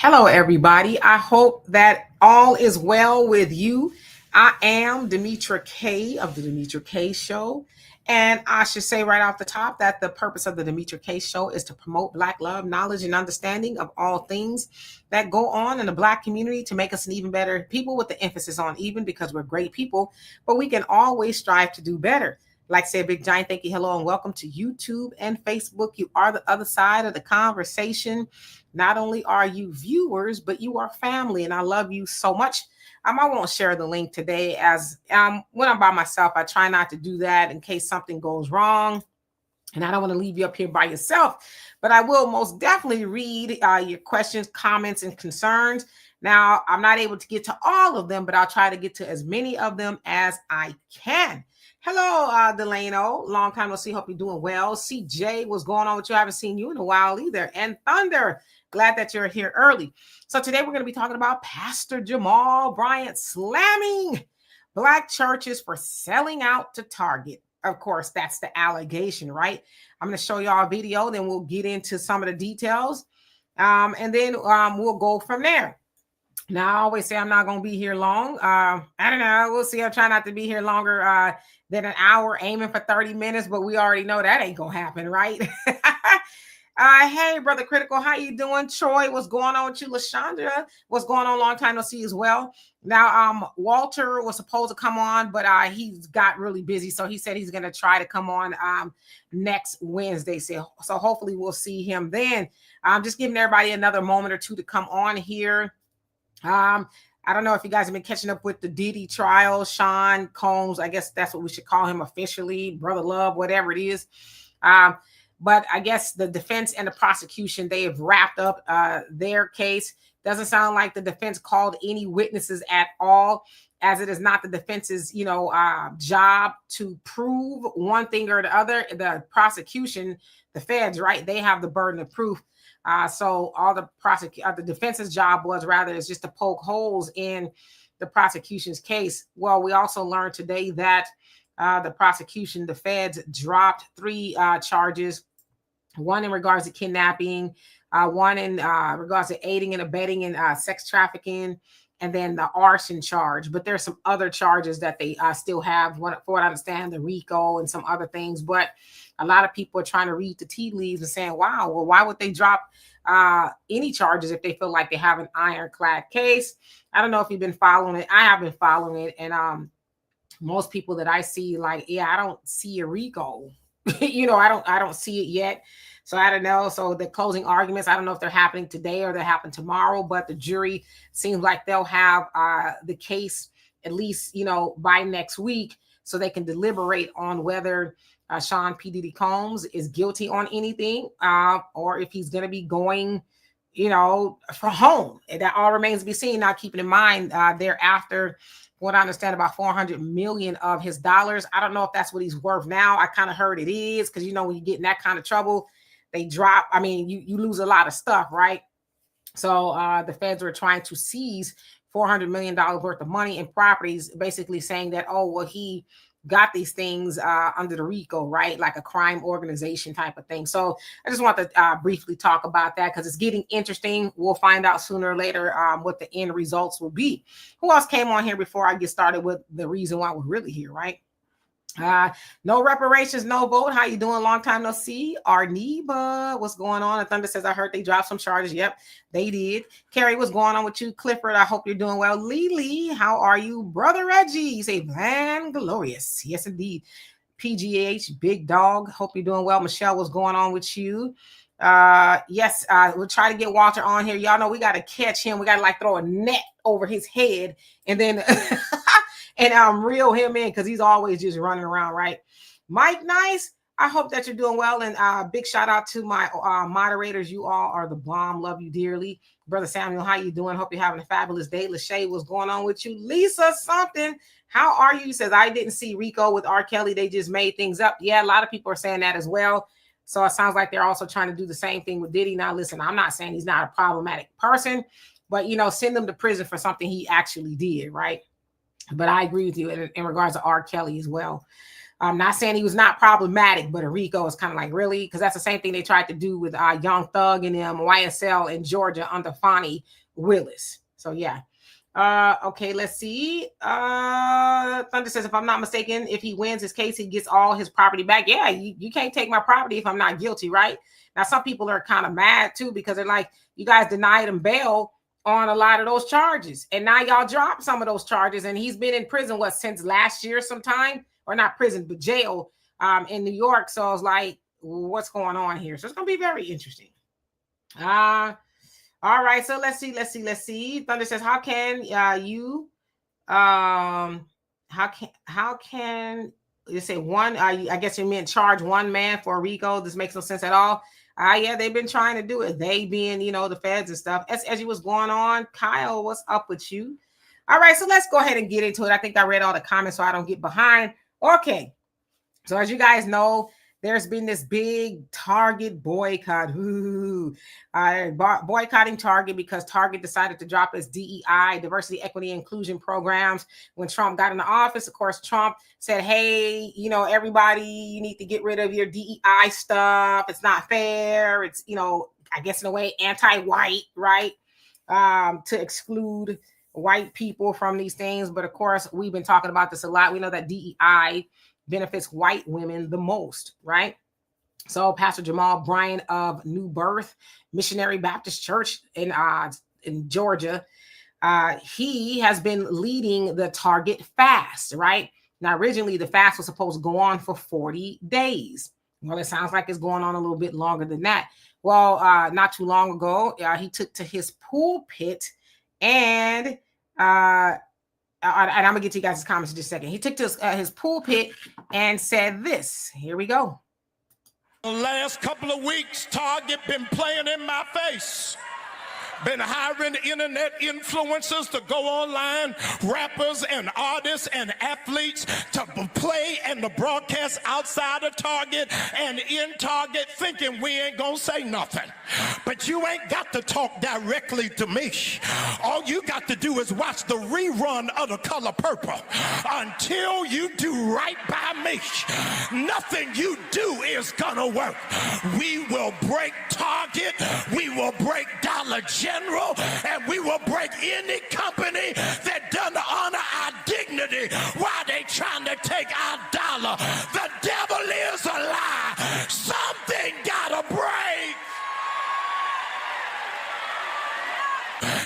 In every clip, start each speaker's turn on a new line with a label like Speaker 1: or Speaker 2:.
Speaker 1: Hello, everybody. I hope that all is well with you. I am Demetra K of the Demetra K Show. And I should say right off the top that the purpose of the Demetra K Show is to promote Black love, knowledge, and understanding of all things that go on in the Black community to make us an even better people, with the emphasis on even, because we're great people, but we can always strive to do better. Like I said, big giant thank you, hello, and welcome to YouTube and Facebook. You are the other side of the conversation. Not only are you viewers, but you are family, and I love you so much. I won't share the link today, as when I'm by myself, I try not to do that in case something goes wrong, and I don't want to leave you up here by yourself. But I will most definitely read your questions, comments, and concerns. Now, I'm not able to get to all of them, but I'll try to get to as many of them as I can. Hello, Delano. Long time no see. Hope you're doing well. CJ, what's going on with you? I haven't seen you in a while either. And Thunder, glad that you're here early. So today we're going to be talking about Pastor Jamal Bryant slamming Black churches for selling out to Target. Of course, that's the allegation, right? I'm going to show y'all a video, then we'll get into some of the details. And then we'll go from there. Now, I always say I'm not going to be here long. I don't know. We'll see. I'll try not to be here longer than an hour, aiming for 30 minutes, but we already know that ain't going to happen, right? Hey, Brother Critical, how you doing? Troy, what's going on with you? LaShondra, what's going on? Long time no see as well. Now, Walter was supposed to come on, but he's got really busy, so he said he's going to try to come on next Wednesday. So hopefully we'll see him then. I'm just giving everybody another moment or two to come on here. I don't know if you guys have been catching up with the Diddy trial. Sean Combs, I guess that's what we should call him officially, Brother Love, whatever it is. But I guess the defense and the prosecution, they have wrapped up their case. Doesn't sound like the defense called any witnesses at all, as it is not the defense's, job to prove one thing or the other. The prosecution, the feds, right? They have the burden of proof. So all the defense's job is just to poke holes in the prosecution's case. Well, we also learned today that the prosecution, the feds, dropped 3 charges, one in regards to kidnapping, one in regards to aiding and abetting in sex trafficking, and then the arson charge. But there's some other charges that they still have, for what I understand, the RICO and some other things. But a lot of people are trying to read the tea leaves and saying, wow, well, why would they drop any charges if they feel like they have an ironclad case? I don't know if you've been following it. I have been following it. And most people that I see, like, yeah, I don't see a RICO. I don't see it yet. So I don't know. So the closing arguments, I don't know if they're happening today or they happen tomorrow, but the jury seems like they'll have the case at least, by next week, so they can deliberate on whether Sean P. Diddy Combs is guilty on anything, or if he's going to be going, for home. And that all remains to be seen. Now, keeping in mind, thereafter, what I understand, about 400 million of his dollars. I don't know if that's what he's worth now. I kind of heard it is, because, when you get in that kind of trouble, they drop. I mean, you lose a lot of stuff, right? So the feds were trying to seize $400 million worth of money and properties, basically saying that, oh, well, he got these things under the RICO, right? Like a crime organization type of thing. So I just want to briefly talk about that, because it's getting interesting. We'll find out sooner or later what the end results will be. Who else came on here before I get started with the reason why we're really here, right? No reparations, no vote. How you doing? Long time no see. Arneba, what's going on? And Thunder says, I heard they dropped some charges. Yep, they did. Carrie, what's going on with you? Clifford, I hope you're doing well. Lily, how are you? Brother Reggie, you say, man, glorious. Yes, indeed. PGH, big dog, hope you're doing well. Michelle, what's going on with you? Yes, we'll try to get Walter on here. Y'all know we got to catch him. We got to throw a net over his head and then and reel him in, because he's always just running around, right? Mike Nice, I hope that you're doing well. And big shout out to my moderators. You all are the bomb. Love you dearly. Brother Samuel, how you doing? Hope you're having a fabulous day. Lachey, what's going on with you? Lisa something, how are you? He says, I didn't see RICO with R. Kelly. They just made things up. Yeah, a lot of people are saying that as well. So it sounds like they're also trying to do the same thing with Diddy. Now, listen, I'm not saying he's not a problematic person, but, send him to prison for something he actually did, right? But I agree with you in regards to R. Kelly as well. I'm not saying he was not problematic, but Rico is kind of like, really? Because that's the same thing they tried to do with Young Thug and them, YSL in Georgia under Fonnie Willis. So yeah. Okay, let's see. Thunder says, if I'm not mistaken, if he wins his case, he gets all his property back. Yeah, you can't take my property if I'm not guilty, right? Now, some people are kind of mad too, because they're like, you guys denied him bail on a lot of those charges. And now y'all dropped some of those charges. And he's been in prison, since last year sometime? Or not prison, but jail in New York. So I was like, what's going on here? So it's going to be very interesting. All right. So let's see. Thunder says, how can how can you say one? I guess you meant charge one man for a RICO. This makes no sense at all. Yeah, they've been trying to do it. They being, the feds and stuff. As you was going on, Kyle, what's up with you? All right, so let's go ahead and get into it. I think I read all the comments so I don't get behind. Okay, so as you guys know, there's been this big Target boycott. Boycotting Target because Target decided to drop its DEI, diversity, equity, inclusion programs when Trump got into office. Of course, Trump said, hey, everybody, you need to get rid of your DEI stuff. It's not fair. It's, I guess in a way, anti-white, right? To exclude white people from these things. But of course, we've been talking about this a lot. We know that DEI benefits white women the most, right? So Pastor Jamal Bryant of New Birth Missionary Baptist Church in Georgia, he has been leading the Target fast, right? Now, originally the fast was supposed to go on for 40 days. Well, it sounds like it's going on a little bit longer than that. Well, not too long ago, he took to his pulpit and I'm gonna get to you guys' comments in just a second. He took to his pulpit and said this. Here we go.
Speaker 2: The last couple of weeks, Target been playing in my face. Been hiring internet influencers to go online, rappers and artists and athletes to play and to broadcast outside of Target and in Target, thinking we ain't gonna say nothing. But you ain't got to talk directly to me. All you got to do is watch the rerun of The Color Purple. Until you do right by me, nothing you do is gonna work. We will break Target, we will break Dollar General, and we will break any company that doesn't honor our dignity while they trying to take our dollar. The devil is a lie. Something gotta break.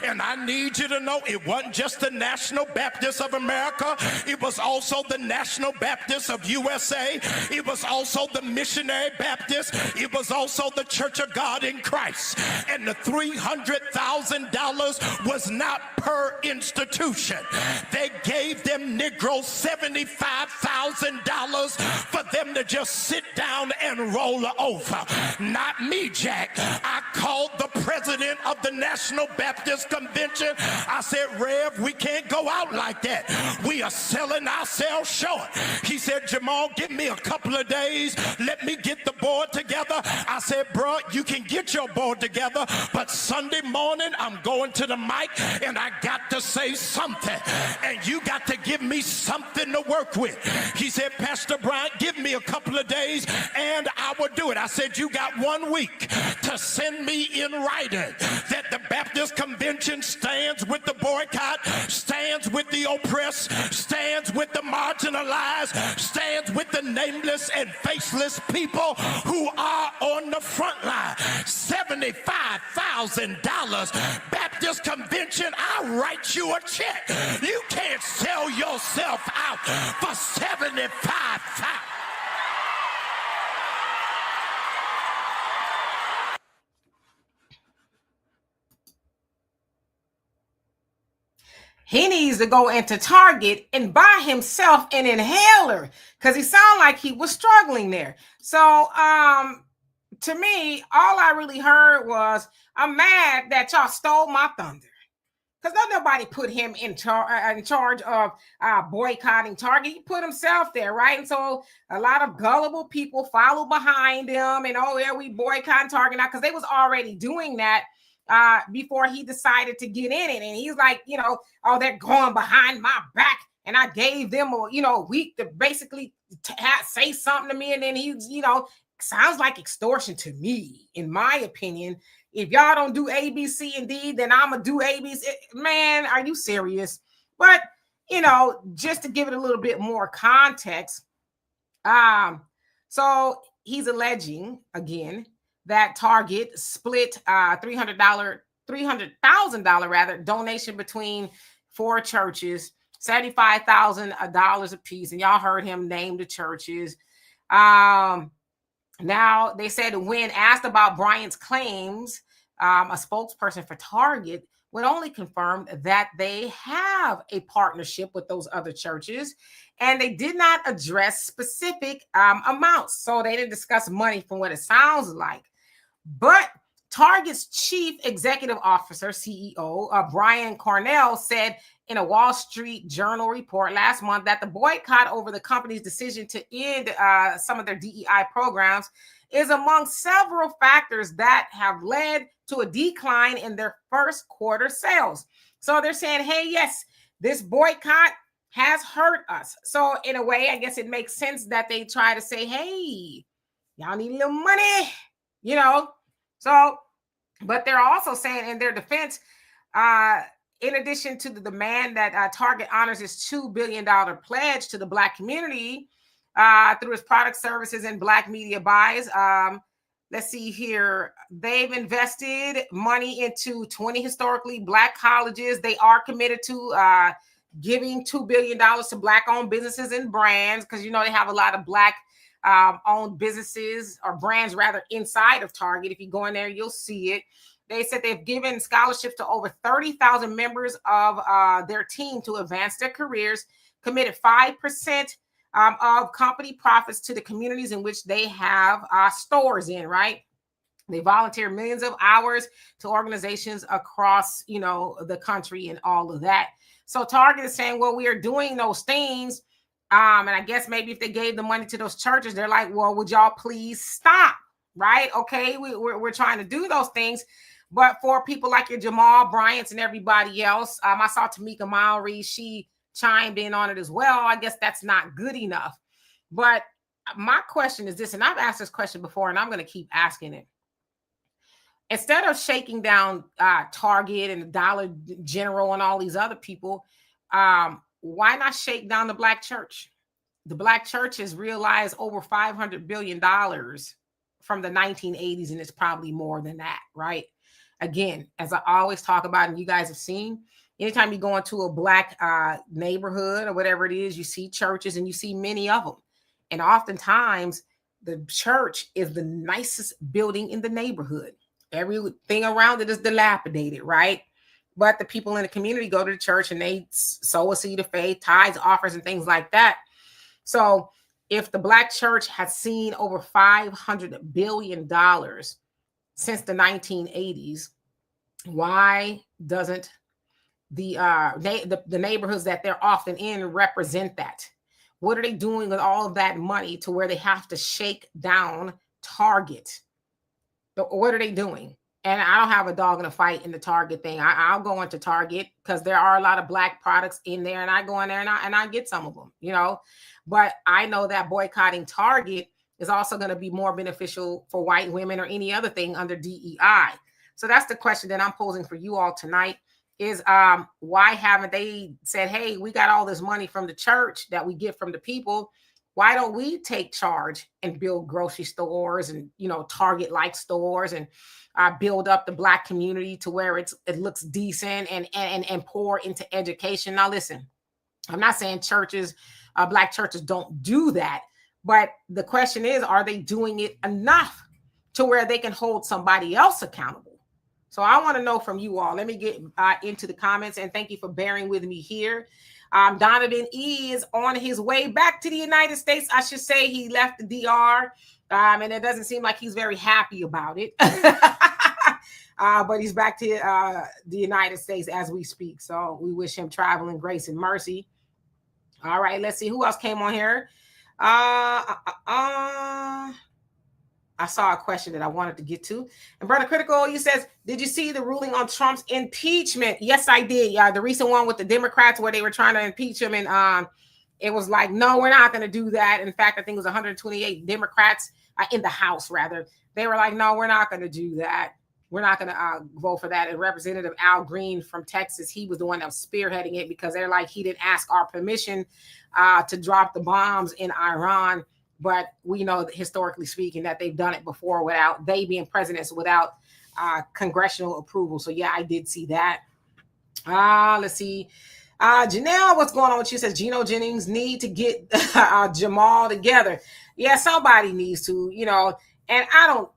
Speaker 2: And I need you to know it wasn't just the National Baptist of America. It was also the National Baptist of USA. It was also the Missionary Baptist. It was also the Church of God in Christ. And the $300,000 was not per institution. They gave them Negroes $75,000 for them to just sit down and roll over. Not me, Jack. I called the president of the National Baptist Convention. I said, Rev, we can't go out like that. We are selling ourselves short. He said, Jamal, give me a couple of days. Let me get the board together. I said, bro, you can get your board together, but Sunday morning I'm going to the mic and I got to say something. And you got to give me something to work with. He said, Pastor Bryant, give me a couple of days and I will do it. I said, you got 1 week to send me in writing that the Baptist Convention stands with the boycott, stands with the oppressed, stands with the marginalized, stands with the nameless and faceless people who are on the front line. $75,000 Baptist Convention, I'll write you a check. You can't sell yourself out for $75,000.
Speaker 1: He needs to go into Target and buy himself an inhaler because he sounded like he was struggling there. So, to me, all I really heard was, I'm mad that y'all stole my thunder. Because nobody put him in charge of boycotting Target. He put himself there, right? And so a lot of gullible people follow behind him and, oh, yeah, we boycott Target now because they was already doing that before he decided to get in it. And he's like, oh, they're going behind my back. And I gave them a week to basically say something to me, and then he's, sounds like extortion to me, in my opinion. If y'all don't do A, B, C, and D, then I'm gonna do A, B, C. Man, are you serious? But just to give it a little bit more context, so he's alleging again that Target split $300,000 rather donation between 4 churches, $75,000 a piece, and y'all heard him name the churches. Now, they said when asked about Bryant's claims, a spokesperson for Target would only confirm that they have a partnership with those other churches, and they did not address specific amounts. So they didn't discuss money from what it sounds like. But Target's chief executive officer, CEO, Brian Cornell, said in a Wall Street Journal report last month that the boycott over the company's decision to end some of their DEI programs is among several factors that have led to a decline in their first quarter sales. So they're saying, hey, yes, this boycott has hurt us. So in a way, I guess it makes sense that they try to say, hey, y'all need a little money, So, but they're also saying in their defense, in addition to the demand that Target honors its $2 billion pledge to the Black community through its product, services, and Black media buys, let's see here. They've invested money into 20 historically Black colleges. They are committed to giving $2 billion to Black-owned businesses and brands because, they have a lot of Black owned businesses or brands rather inside of Target. If you go in there, you'll see it. They said they've given scholarships to over 30,000 members of their team to advance their careers, committed 5% of company profits to the communities in which they have stores in, right? They volunteer millions of hours to organizations across, the country and all of that. So Target is saying, well, we are doing those things. And I guess maybe if they gave the money to those churches, they're like, well, would y'all please stop? Right? Okay, we're trying to do those things. But for people like your Jamal Bryants and everybody else, I saw Tamika Mallory, she chimed in on it as well. I guess that's not good enough. But my question is this, and I've asked this question before, and I'm going to keep asking it. Instead of shaking down Target and Dollar General and all these other people, why not shake down the Black church? The Black church has realized over $500 billion from the 1980s, and it's probably more than that, right? Again, as I always talk about, and you guys have seen, anytime you go into a Black neighborhood or whatever it is, you see churches and you see many of them. And oftentimes, the church is the nicest building in the neighborhood. Everything around it is dilapidated, right? But the people in the community go to the church and they sow a seed of faith, tithes, offers, and things like that. So if the Black church has seen over $500 billion since the 1980s, why doesn't the neighborhoods that they're often in represent that? What are they doing with all of that money to where they have to shake down Target? What are they doing? And I don't have a dog in a fight in the Target thing. I'll go into Target because there are a lot of Black products in there, and I go in there and I get some of them, But I know that boycotting Target is also going to be more beneficial for white women or any other thing under DEI. So that's the question that I'm posing for you all tonight is why haven't they said, hey, we got all this money from the church that we get from the people. Why don't we take charge and build grocery stores and, Target-like stores and build up the Black community to where it looks decent and pour into education? Now, listen, I'm not saying churches, Black churches don't do that. But the question is, are they doing it enough to where they can hold somebody else accountable? So I want to know from you all. Let me get into the comments, and thank you for bearing with me here. Donovan E is on his way back to the United States. I should say he left the DR, and it doesn't seem like he's very happy about it. But he's back to the United States as we speak. So we wish him traveling grace and mercy. All right, let's see who else came on here. I saw a question that I wanted to get to. And Brother Critical, he says, did you see the ruling on Trump's impeachment? Yes, I did. Yeah, the recent one with the Democrats where they were trying to impeach him and it was like, no, we're not going to do that. In fact, I think it was 128 Democrats in the House, rather. They were like, no, we're not going to do that. We're not going to vote for that. And Representative Al Green from Texas, he was the one that was spearheading it because they're like, he didn't ask our permission to drop the bombs in Iran. But we know, historically speaking, that they've done it before without, they being presidents, without congressional approval. So yeah, I did see that. Let's see. Janelle, what's going on with you? Says Geno Jennings need to get Jamal together. Yeah, somebody needs to, and I don't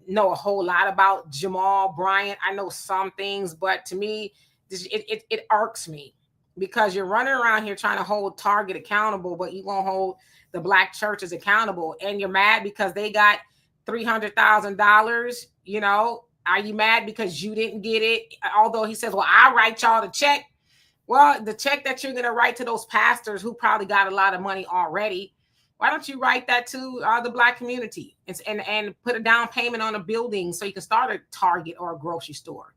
Speaker 1: know a whole lot about Jamal Bryant. I know some things, but to me, it irks me because you're running around here trying to hold Target accountable, but you won't hold the black churches accountable, and you're mad because they got $300,000. Are you mad because you didn't get it? Although he says, well, I'll write y'all the check. Well, the check that you're going to write to those pastors who probably got a lot of money already, why don't you write that to the black community and put a down payment on a building so you can start a Target or a grocery store,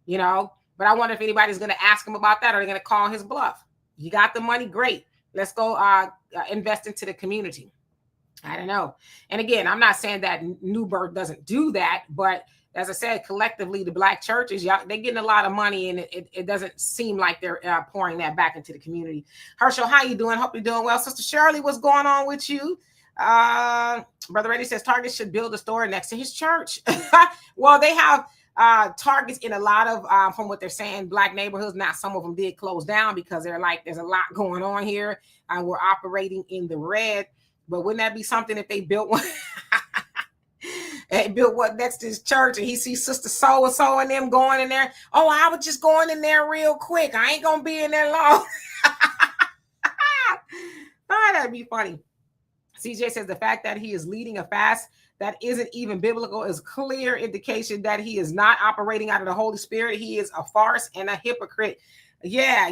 Speaker 1: But I wonder if anybody's going to ask him about that, or they're going to call his bluff. You got the money, great. Let's go invest into the community. I don't know. And again, I'm not saying that New Birth doesn't do that, but as I said, collectively, the black churches, they're getting a lot of money, and it doesn't seem like they're pouring that back into the community. Herschel, how you doing? Hope you're doing well. Sister Shirley, what's going on with you? Brother Reddy says Target should build a store next to his church. Well, they have Targets in a lot of, from what they're saying, black neighborhoods. Now, some of them did close down because they're like, there's a lot going on here. We're operating in the red. But wouldn't that be something if they built one? And built what next to his church, and he sees Sister So and So and them going in there. Oh, I was just going in there real quick. I ain't gonna be in there long. That'd be funny. CJ says the fact that he is leading a fast that isn't even biblical is clear indication that he is not operating out of the Holy Spirit. He is a farce and a hypocrite. Yeah,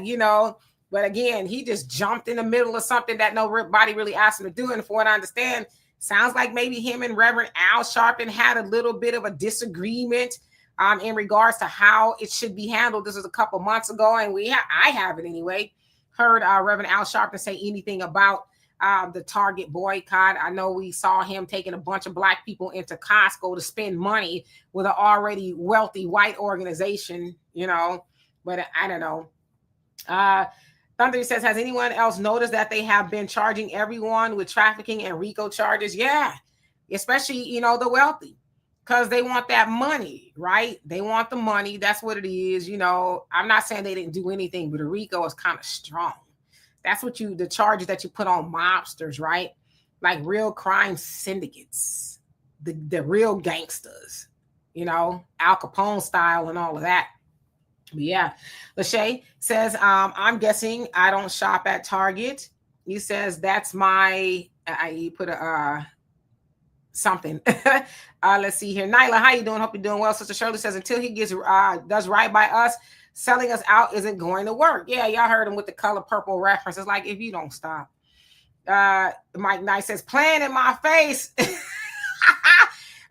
Speaker 1: But again, he just jumped in the middle of something that nobody really asked him to do. And for what I understand, sounds like maybe him and Reverend Al Sharpton had a little bit of a disagreement in regards to how it should be handled. This was a couple months ago, and I haven't anyway heard Reverend Al Sharpton say anything about the Target boycott. I know we saw him taking a bunch of black people into Costco to spend money with an already wealthy white organization, but I don't know. Thunder says, has anyone else noticed that they have been charging everyone with trafficking and RICO charges? Yeah, especially, the wealthy, because they want that money, right? They want the money. That's what it is. I'm not saying they didn't do anything, but the RICO is kind of strong. That's what the charges that you put on mobsters, right? Like real crime syndicates, the real gangsters, Al Capone style and all of that. But yeah, Lachey says, I'm guessing I don't shop at Target. He says that's my, you put a something. Let's see here. Nyla, how you doing? Hope you're doing well. Sister Shirley says, until he does right by us, selling us out isn't going to work. Yeah, y'all heard him with the color purple reference. It's like, if you don't stop. Mike Knight says, playing in my face.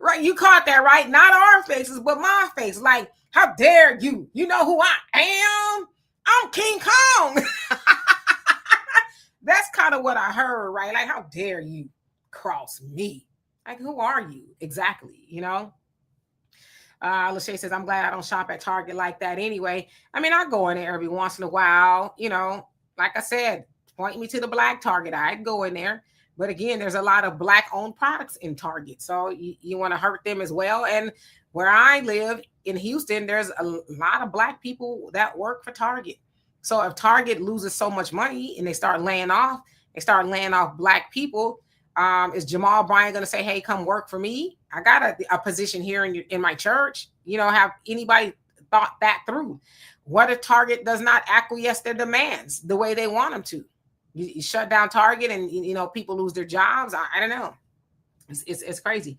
Speaker 1: Right, you caught that, right? Not our faces, but my face. Like, how dare you? You know who I am? I'm King Kong. That's kind of what I heard, right? Like, how dare you cross me? Like, who are you exactly? Lachey says, I'm glad I don't shop at Target like that anyway. I mean, I go in there every once in a while, like I said, point me to the black Target. I'd go in there. But again, there's a lot of black-owned products in Target. So you want to hurt them as well. And where I live in Houston, there's a lot of black people that work for Target. So if Target loses so much money and they start laying off black people, is Jamal Bryant going to say, hey, come work for me? I got a position here in my church. Have anybody thought that through? What if Target does not acquiesce their demands the way they want them to? You shut down Target and, people lose their jobs. I don't know. It's crazy.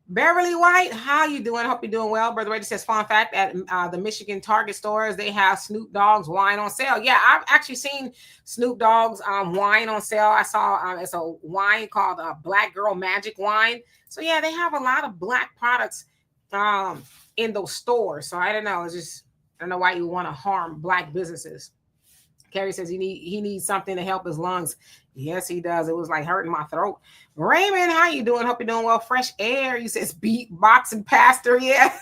Speaker 1: Beverly White, how you doing? Hope you're doing well. Brother Reggie says, fun fact, at the Michigan Target stores, they have Snoop Dogg's wine on sale. Yeah, I've actually seen Snoop Dogg's wine on sale. I saw it's a wine called Black Girl Magic Wine. So yeah, they have a lot of black products in those stores. So I don't know. I don't know why you want to harm black businesses. Kerry says he needs something to help his lungs. Yes, he does. It was like hurting my throat. Raymond, how you doing? Hope you're doing well. Fresh air. You says beatboxing pastor. Yeah.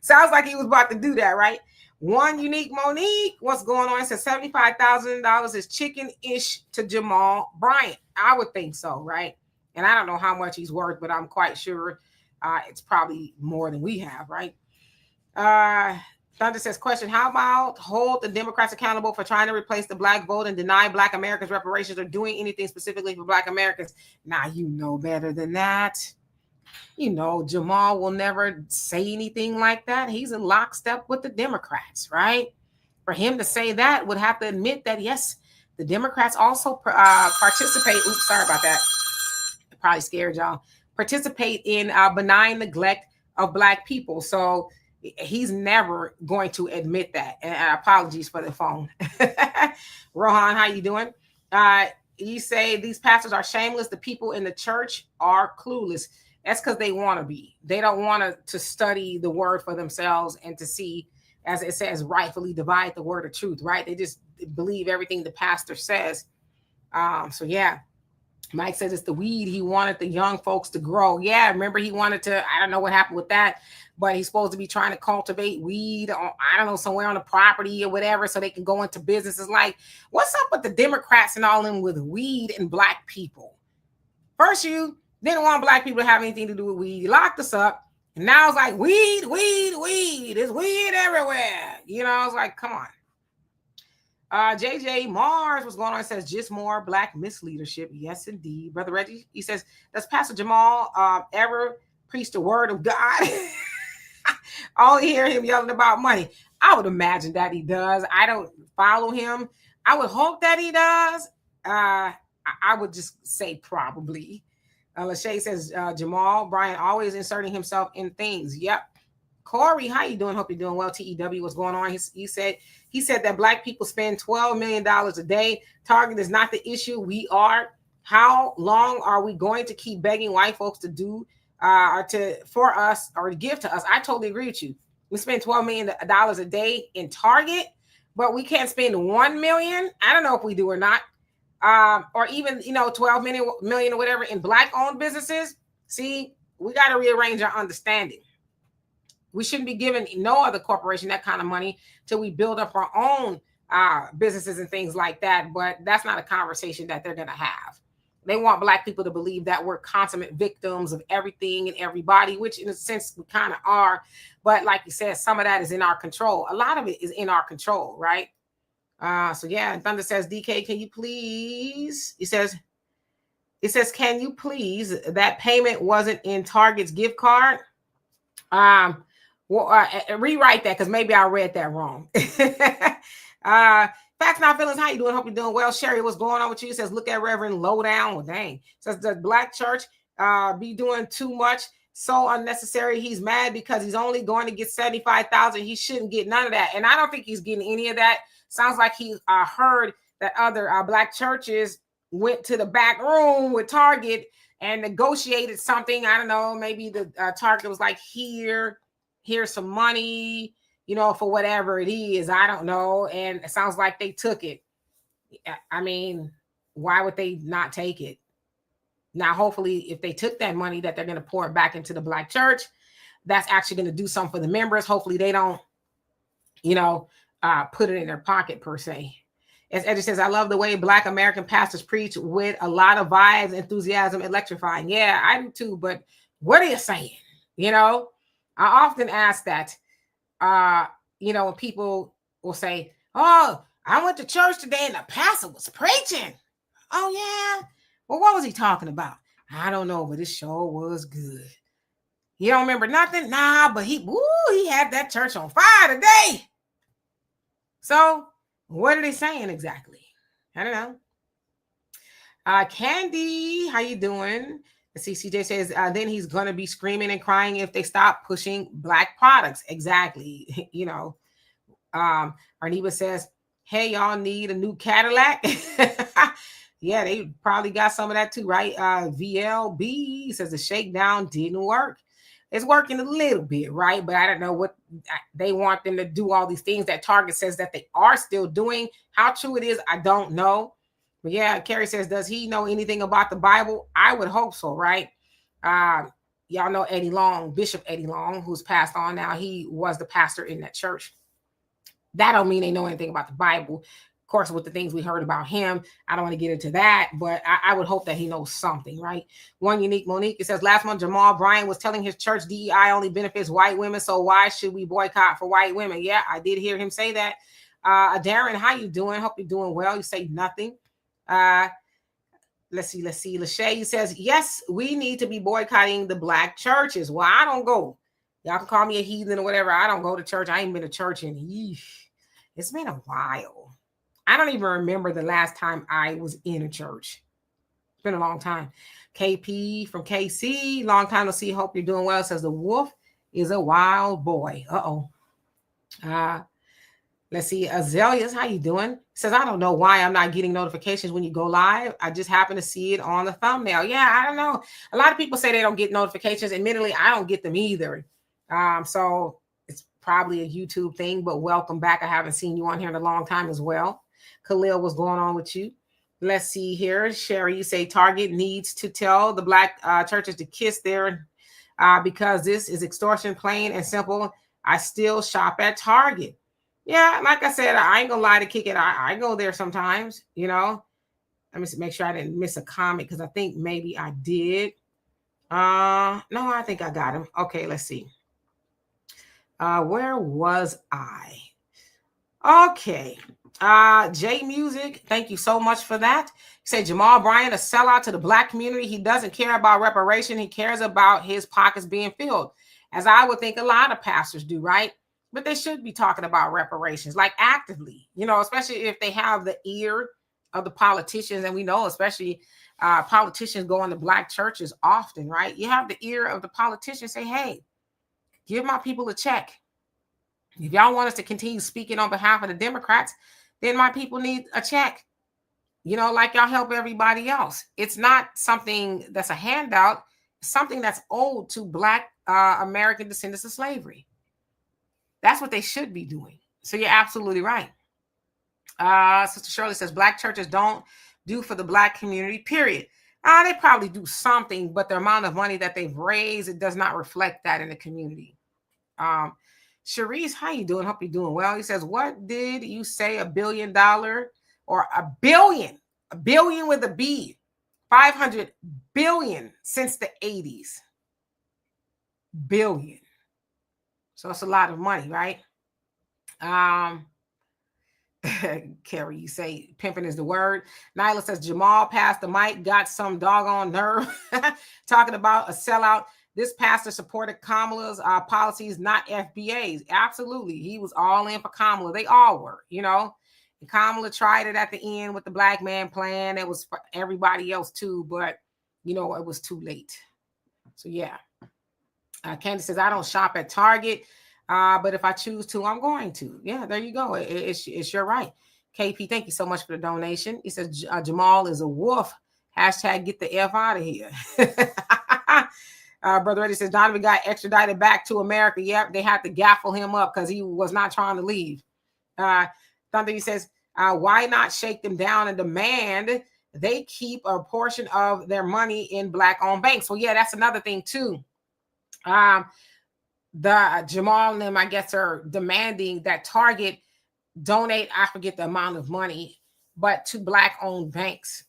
Speaker 1: Sounds like he was about to do that, right? One unique Monique. What's going on? It says $75,000 is chicken-ish to Jamal Bryant. I would think so, right? And I don't know how much he's worth, but I'm quite sure it's probably more than we have, right? Thunder says, question, how about hold the Democrats accountable for trying to replace the black vote and deny black Americans reparations or doing anything specifically for black Americans? Now, you know better than that. You know, Jamal will never say anything like that. He's in lockstep with the Democrats, right? For him to say that would have to admit that, yes, the Democrats also participate. Oops, sorry about that. It probably scared y'all. Participate in benign neglect of black people. So he's never going to admit that. And apologies for the phone. Rohan, how you doing? You say these pastors are shameless. The people in the church are clueless. That's because they want to be. They don't want to study the word for themselves and to see, as it says, rightfully divide the word of truth, right? They just believe everything the pastor says. So yeah. Mike says it's the weed. He wanted the young folks to grow. Yeah, remember he wanted to, I don't know what happened with that, but he's supposed to be trying to cultivate weed on, I don't know, somewhere on the property or whatever, so they can go into businesses. Like, what's up with the Democrats and all them with weed and black people? First, you didn't want black people to have anything to do with weed. You locked us up. And now it's like weed, weed, weed. There's weed everywhere. You know, it's like, come on. JJ Mars, what's going on? It says just more black misleadership. Yes, indeed. Brother Reggie, he says, does Pastor Jamal ever preach the word of God? I only hear him yelling about money. I would imagine that he does. I don't follow him. I would hope that he does. I would just say probably. Lachey says, Jamal Bryant always inserting himself in things. Yep. Corey, how you doing? Hope you're doing well. TEW, what's going on? He said that black people spend $12 million a day. Target is not the issue. We are. How long are we going to keep begging white folks to do for us or to give to us? I totally agree with you. We spend $12 million a day in Target, but we can't spend $1 million. I don't know if we do or not. Or even, 12 million or whatever in black-owned businesses. See, we got to rearrange our understanding. We shouldn't be giving no other corporation that kind of money till we build up our own businesses and things like that. But that's not a conversation that they're going to have. They want black people to believe that we're consummate victims of everything and everybody, which in a sense we kind of are. But like you said, some of that is in our control. A lot of it is in our control, right? So yeah, and Thunder says, DK, can you please? It says, can you please? That payment wasn't in Target's gift card. Rewrite that because maybe I read that wrong. Facts Not Feelings, how you doing? Hope you're doing well. Sherry, what's going on with you? It says, look at Reverend Lowdown. Well, dang. It says, the black church be doing too much? So unnecessary. He's mad because he's only going to get $75,000. He shouldn't get none of that. And I don't think he's getting any of that. Sounds like he heard that other black churches went to the back room with Target and negotiated something. I don't know. Maybe the Target was like, here's some money, for whatever it is. I don't know. And it sounds like they took it. I mean, why would they not take it? Now, hopefully, if they took that money that they're going to pour it back into the black church, that's actually going to do something for the members. Hopefully they don't, put it in their pocket per se. As Eddie says, I love the way black American pastors preach with a lot of vibes, enthusiasm, electrifying. Yeah, I do too. But what are you saying? I often ask that, when people will say, oh, I went to church today and the pastor was preaching. Oh, yeah. Well, what was he talking about? I don't know, but this show was good. You don't remember nothing? Nah, but he had that church on fire today. So what are they saying exactly? I don't know. Candy, how you doing? CJ says, then he's going to be screaming and crying if they stop pushing black products. Exactly. Arneva says, hey, y'all need a new Cadillac. Yeah, they probably got some of that too, right? VLB says the shakedown didn't work. It's working a little bit, right? But I don't know what they want them to do, all these things that Target says that they are still doing. How true it is, I don't know. But yeah, Carrie says, does he know anything about the Bible? I would hope so, right? Y'all know Eddie Long, Bishop Eddie Long, who's passed on now. He was the pastor in that church. That don't mean they know anything about the Bible. Of course, with the things we heard about him, I don't want to get into that, but I would hope that he knows something, right? One Unique Monique, it says, last month, Jamal Bryant was telling his church DEI only benefits white women, so why should we boycott for white women? Yeah, I did hear him say that. Darren, how you doing? Hope you're doing well. You say nothing. Let's see. Lachey says, yes, we need to be boycotting the black churches. Well, I don't go. Y'all can call me a heathen or whatever. I don't go to church. I ain't been to church in it's been a while. I don't even remember the last time I was in a church. It's been a long time. KP from KC, long time to see. Hope you're doing well. Says the wolf is a wild boy. Let's see. Azaleas, how you doing? Says, I don't know why I'm not getting notifications when you go live. I just happen to see it on the thumbnail. Yeah, I don't know. A lot of people say they don't get notifications. Admittedly, I don't get them either. So it's probably a YouTube thing, but welcome back. I haven't seen you on here in a long time as well. Khalil, what's going on with you? Let's see here. Sherry, you say Target needs to tell the black churches to kiss their, because this is extortion, plain and simple. I still shop at Target. Yeah, like I said, I ain't gonna lie to kick it. I go there sometimes, you know. Let me make sure I didn't miss a comment because I think maybe I did. No, I think I got him. Okay, let's see. Where was I? Okay. J Music, thank you so much for that. He said Jamal Bryant, a sellout to the black community. He doesn't care about reparation. He cares about his pockets being filled, as I would think a lot of pastors do, right? But they should be talking about reparations, like actively, you know, especially if they have the ear of the politicians. And we know, especially politicians go into black churches often, right? You have the ear of the politicians say, hey, give my people a check. If y'all want us to continue speaking on behalf of the Democrats, then my people need a check. You know, like y'all help everybody else. It's not something that's a handout. It's something that's owed to black American descendants of slavery. That's what they should be doing. So you're absolutely right. Sister Shirley says black churches don't do for the black community, period. They probably do something, but the amount of money that they've raised, it does not reflect that in the community. Sharice, how you doing? Hope you're doing well. He says, what did you say? $1 billion or a billion with a B, 500 billion since the 80s. Billion. So it's a lot of money, right? Carrie, you say pimping is the word. Nyla says Jamal passed the mic, got some doggone nerve talking about a sellout. This pastor supported Kamala's policies, not FBA's. Absolutely. He was all in for Kamala. They all were, you know. And Kamala tried it at the end with the black man plan. It was for everybody else too, but, you know, it was too late. So, yeah. Candace says, I don't shop at Target, but if I choose to, I'm going to. Yeah, there you go. It's your right. KP, thank you so much for the donation. He says, Jamal is a wolf. Hashtag get the F out of here. Brother Eddie says, Donovan got extradited back to America. Yep, they had to gaffle him up because he was not trying to leave. Thunder, he says, why not shake them down and demand they keep a portion of their money in black-owned banks? So, yeah, that's another thing, too. The Jamal and them, I guess, are demanding that Target donate, I forget the amount of money, but to black-owned banks.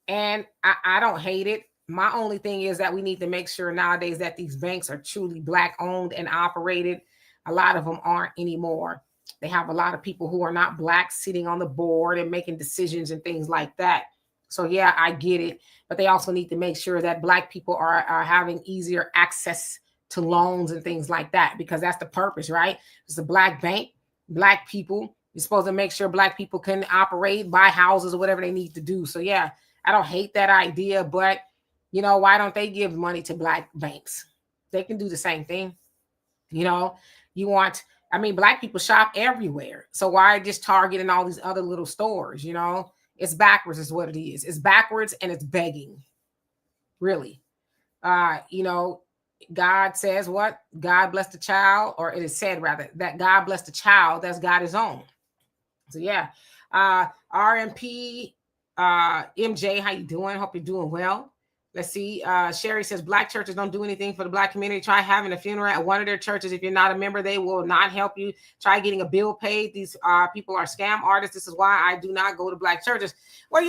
Speaker 1: And I don't hate it. My only thing is that we need to make sure nowadays that these banks are truly black-owned and operated. A lot of them aren't anymore. They have a lot of people who are not black sitting on the board and making decisions and things like that. So, yeah, I get it. But they also need to make sure that black people are having easier access to loans and things like that, because that's the purpose, right? It's a black bank, black people. You're supposed to make sure black people can operate, buy houses or whatever they need to do. So, yeah, I don't hate that idea, but, you know, why don't they give money to black banks? They can do the same thing. You know, black people shop everywhere. So why just Target and all these other little stores, you know? It's backwards is what it is. It's backwards and it's begging, really. You know, God says what? God bless the child, or it is said rather that God bless the child that's got his own. So yeah, RMP MJ, how you doing? Hope you're doing well. Let's see. Sherry says black churches don't do anything for the black community. Try having a funeral at one of their churches. If you're not a member, they will not help you. Try getting a bill paid. These people are scam artists. This is why I do not go to black churches. Well,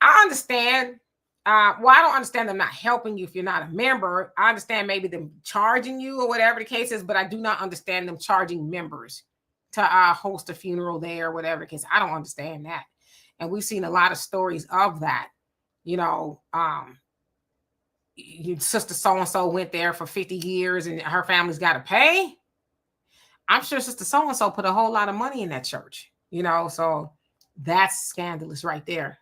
Speaker 1: I understand. I don't understand them not helping you if you're not a member. I understand maybe them charging you or whatever the case is, but I do not understand them charging members to host a funeral there or whatever the case. I don't understand that. And we've seen a lot of stories of that. Sister so-and-so went there for 50 years and her family's got to pay. I'm sure Sister so-and-so put a whole lot of money in that church, so that's scandalous right there.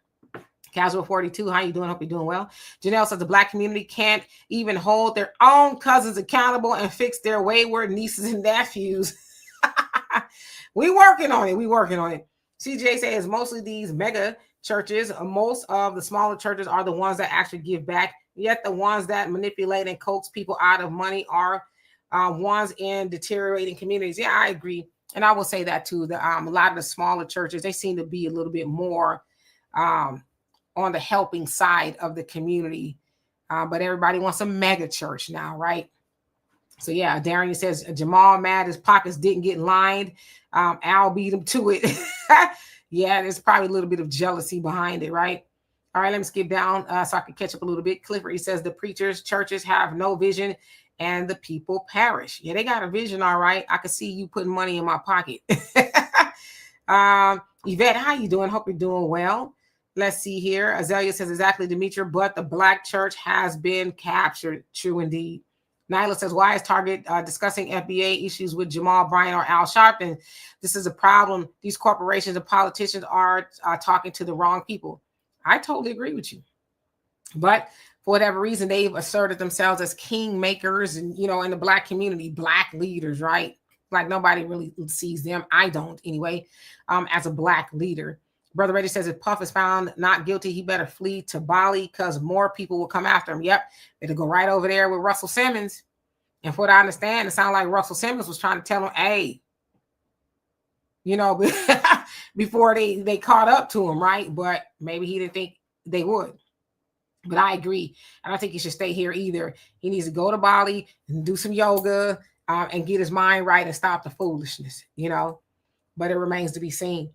Speaker 1: Casual 42, how you doing? Hope you're doing well. Janelle says the black community can't even hold their own cousins accountable and fix their wayward nieces and nephews. We working on it. CJ says mostly these mega churches, most of the smaller churches are the ones that actually give back. Yet the ones that manipulate and coax people out of money are ones in deteriorating communities. Yeah, I agree. And I will say that too. A lot of the smaller churches, they seem to be a little bit more on the helping side of the community. But everybody wants a mega church now, right? So yeah, Darian says Jamal mad his pockets didn't get lined. Al beat him to it. Yeah, there's probably a little bit of jealousy behind it, right? All right, let me skip down so I can catch up a little bit. Clifford, he says the preachers, churches have no vision and the people perish. Yeah, they got a vision, all right. I can see you putting money in my pocket. Yvette, how you doing? Hope you're doing well. Let's see here. Azalea says exactly, Demetria, but the black church has been captured. True indeed. Nyla says, why is Target discussing FBA issues with Jamal Bryant or Al Sharpton? This is a problem. These corporations and politicians are talking to the wrong people. I totally agree with you. But for whatever reason, they've asserted themselves as kingmakers and, in the black community, black leaders, right? Like nobody really sees them. I don't anyway, as a black leader. Brother Reddy says if Puff is found not guilty, he better flee to Bali because more people will come after him. Yep. It'll go right over there with Russell Simmons. And for what I understand, it sounds like Russell Simmons was trying to tell him, hey, before they caught up to him, right? But maybe he didn't think they would. But I agree. I don't think he should stay here either. He needs to go to Bali and do some yoga and get his mind right and stop the foolishness, But it remains to be seen.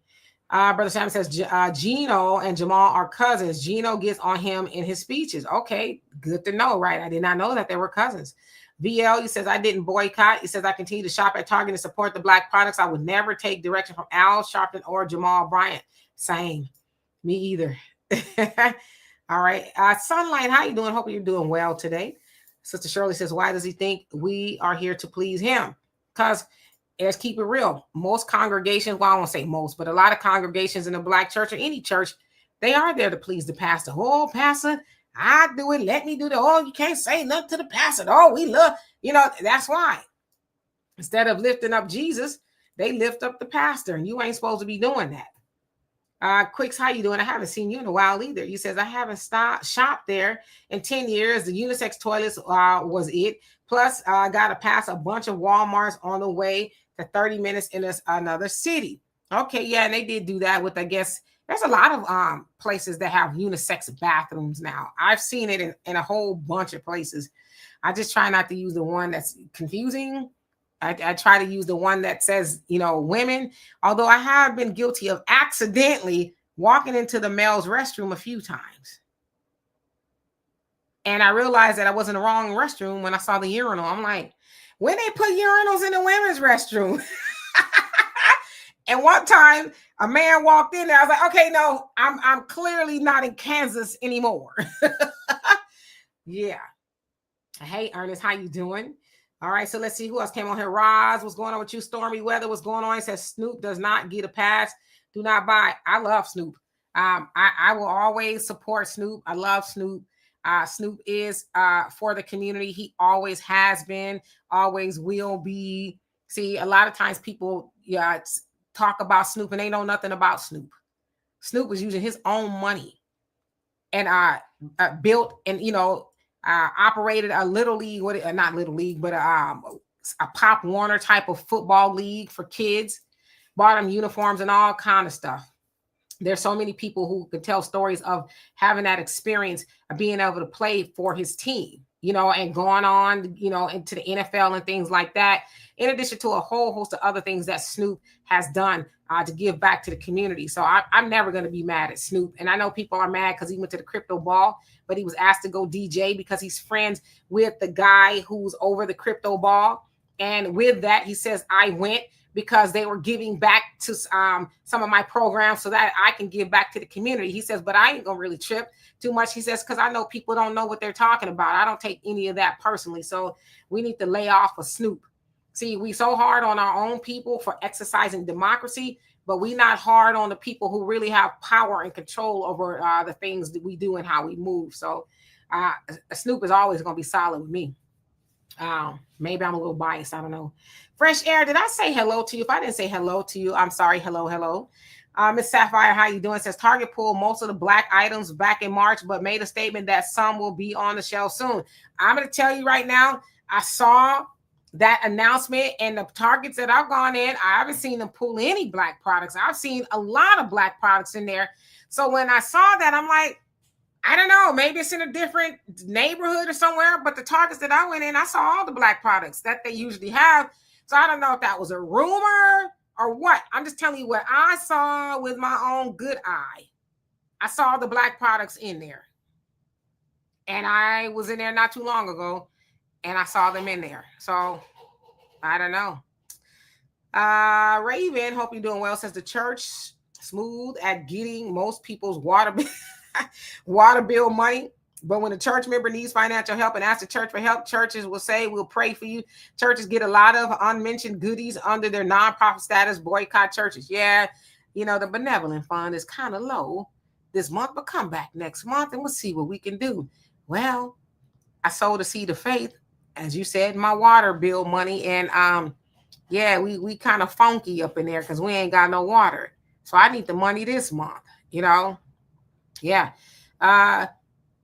Speaker 1: Brother Sam says Gino and Jamal are cousins. Gino gets on him in his speeches. Okay, good to know, right? I did not know that they were cousins. VL, he says, I didn't boycott. He says, I continue to shop at Target and support the black products. I would never take direction from Al Sharpton or Jamal Bryant. Same. Me either. All right. Sunlight, how you doing? Hope you're doing well today. Sister Shirley says, why does he think we are here to please him? Because let's keep it real. Most congregations, well, I won't say most, but a lot of congregations in the black church or any church, they are there to please the pastor. Oh, pastor, I do it. Let me do that. Oh, you can't say nothing to the pastor. Oh, we love, that's why. Instead of lifting up Jesus, they lift up the pastor, and you ain't supposed to be doing that. Quicks, how you doing? I haven't seen you in a while either. You says, I haven't shopped there in 10 years. The unisex toilets was it. Plus, I got to pass a bunch of Walmarts on the way to 30 minutes in another city. Okay, yeah, and they did do that with, I guess, there's a lot of places that have unisex bathrooms now. I've seen it in a whole bunch of places. I just try not to use the one that's confusing. I try to use the one that says, women, although I have been guilty of accidentally walking into the male's restroom a few times. And I realized that I was in the wrong restroom when I saw the urinal. I'm like, when they put urinals in the women's restroom? And one time a man walked in there. I was like, okay, no, I'm clearly not in Kansas anymore. Yeah. Hey, Ernest, how you doing? All right, so let's see who else came on here. Roz, what's going on with you? Stormy Weather, what's going on? It says Snoop does not get a pass. Do not buy. I love Snoop. I will always support Snoop. I love Snoop. Snoop is for the community. He always has been, always will be. See, a lot of times people talk about Snoop and they know nothing about Snoop. Snoop was using his own money and built and, operated a little league, not little league, but a Pop Warner type of football league for kids, bought them uniforms and all kind of stuff. There's so many people who could tell stories of having that experience of being able to play for his team, and going on, into the NFL and things like that. In addition to a whole host of other things that Snoop has done to give back to the community. So I'm never going to be mad at Snoop. And I know people are mad because he went to the crypto ball, but he was asked to go DJ because he's friends with the guy who's over the crypto ball. And with that, he says, I went because they were giving back to some of my programs so that I can give back to the community. He says, but I ain't gonna really trip too much. He says, because I know people don't know what they're talking about. I don't take any of that personally. So we need to lay off of Snoop. See, we so hard on our own people for exercising democracy, but we not hard on the people who really have power and control over the things that we do and how we move. So Snoop is always going to be solid with me. Maybe I'm a little biased. I don't know. Fresh Air, did I say hello to you? If I didn't say hello to you, I'm sorry. Hello. Miss Sapphire, how you doing? Says Target pulled most of the black items back in March, but made a statement that some will be on the shelf soon. I'm going to tell you right now, I saw that announcement, and the Targets that I've gone in, I haven't seen them pull any black products. I've seen a lot of black products in there. So when I saw that, I'm like, I don't know, maybe it's in a different neighborhood or somewhere, but the Targets that I went in, I saw all the black products that they usually have. So I don't know if that was a rumor or what. I'm just telling you what I saw with my own good eye. I saw the black products in there. And I was in there not too long ago, and I saw them in there. So I don't know. Raven, hope you're doing well. Says the church smooth at getting most people's water bill money. But when a church member needs financial help and asks the church for help, churches will say, we'll pray for you. Churches get a lot of unmentioned goodies under their nonprofit status, boycott churches. Yeah, the benevolent fund is kind of low this month, but come back next month and we'll see what we can do. Well, I sowed a seed of faith, as you said, my water bill money. And yeah, we kind of funky up in there because we ain't got no water. So I need the money this month, Yeah.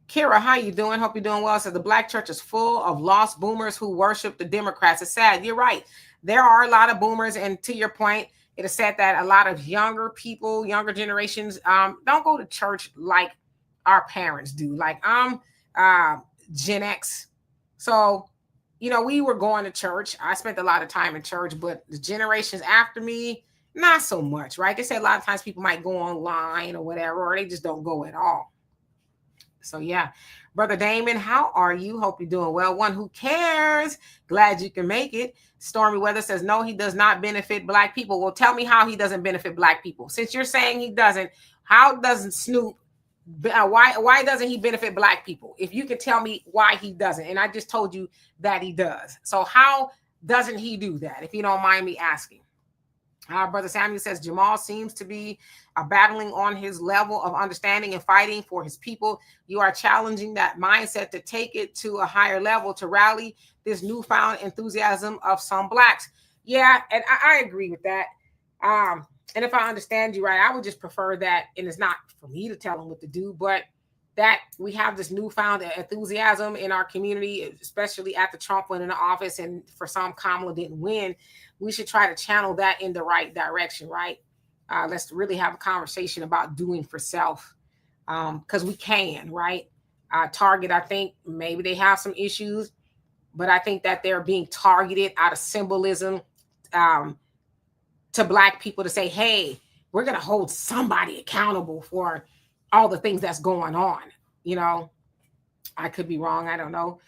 Speaker 1: Kira, how you doing? Hope you're doing well. So the black church is full of lost boomers who worship the Democrats. It's sad. You're right. There are a lot of boomers. And to your point, it is said that a lot of younger people, younger generations, don't go to church like our parents do. Like I'm Gen X. So, we were going to church. I spent a lot of time in church, but the generations after me, not so much, right? They say a lot of times people might go online or whatever, or they just don't go at all. So yeah, Brother Damon, how are you? Hope you're doing well. One who cares. Glad you can make it. Stormy Weather says, no, he does not benefit black people. Well, tell me how he doesn't benefit black people. Since you're saying he doesn't, how doesn't Snoop, why doesn't he benefit black people? If you can tell me why he doesn't. And I just told you that he does. So how doesn't he do that? If you don't mind me asking. Brother Samuel says Jamal seems to be battling on his level of understanding and fighting for his people. You are challenging that mindset to take it to a higher level to rally this newfound enthusiasm of some blacks. Yeah, and I agree with that. And if I understand you right, I would just prefer that, and it's not for me to tell them what to do, but that we have this newfound enthusiasm in our community, especially after Trump went into office, and for some Kamala didn't win. We should try to channel that in the right direction, right? Let's really have a conversation about doing for self, because we can, right? Target, I think maybe they have some issues, but I think that they're being targeted out of symbolism to black people to say, hey, we're going to hold somebody accountable for all the things that's going on. I could be wrong. I don't know.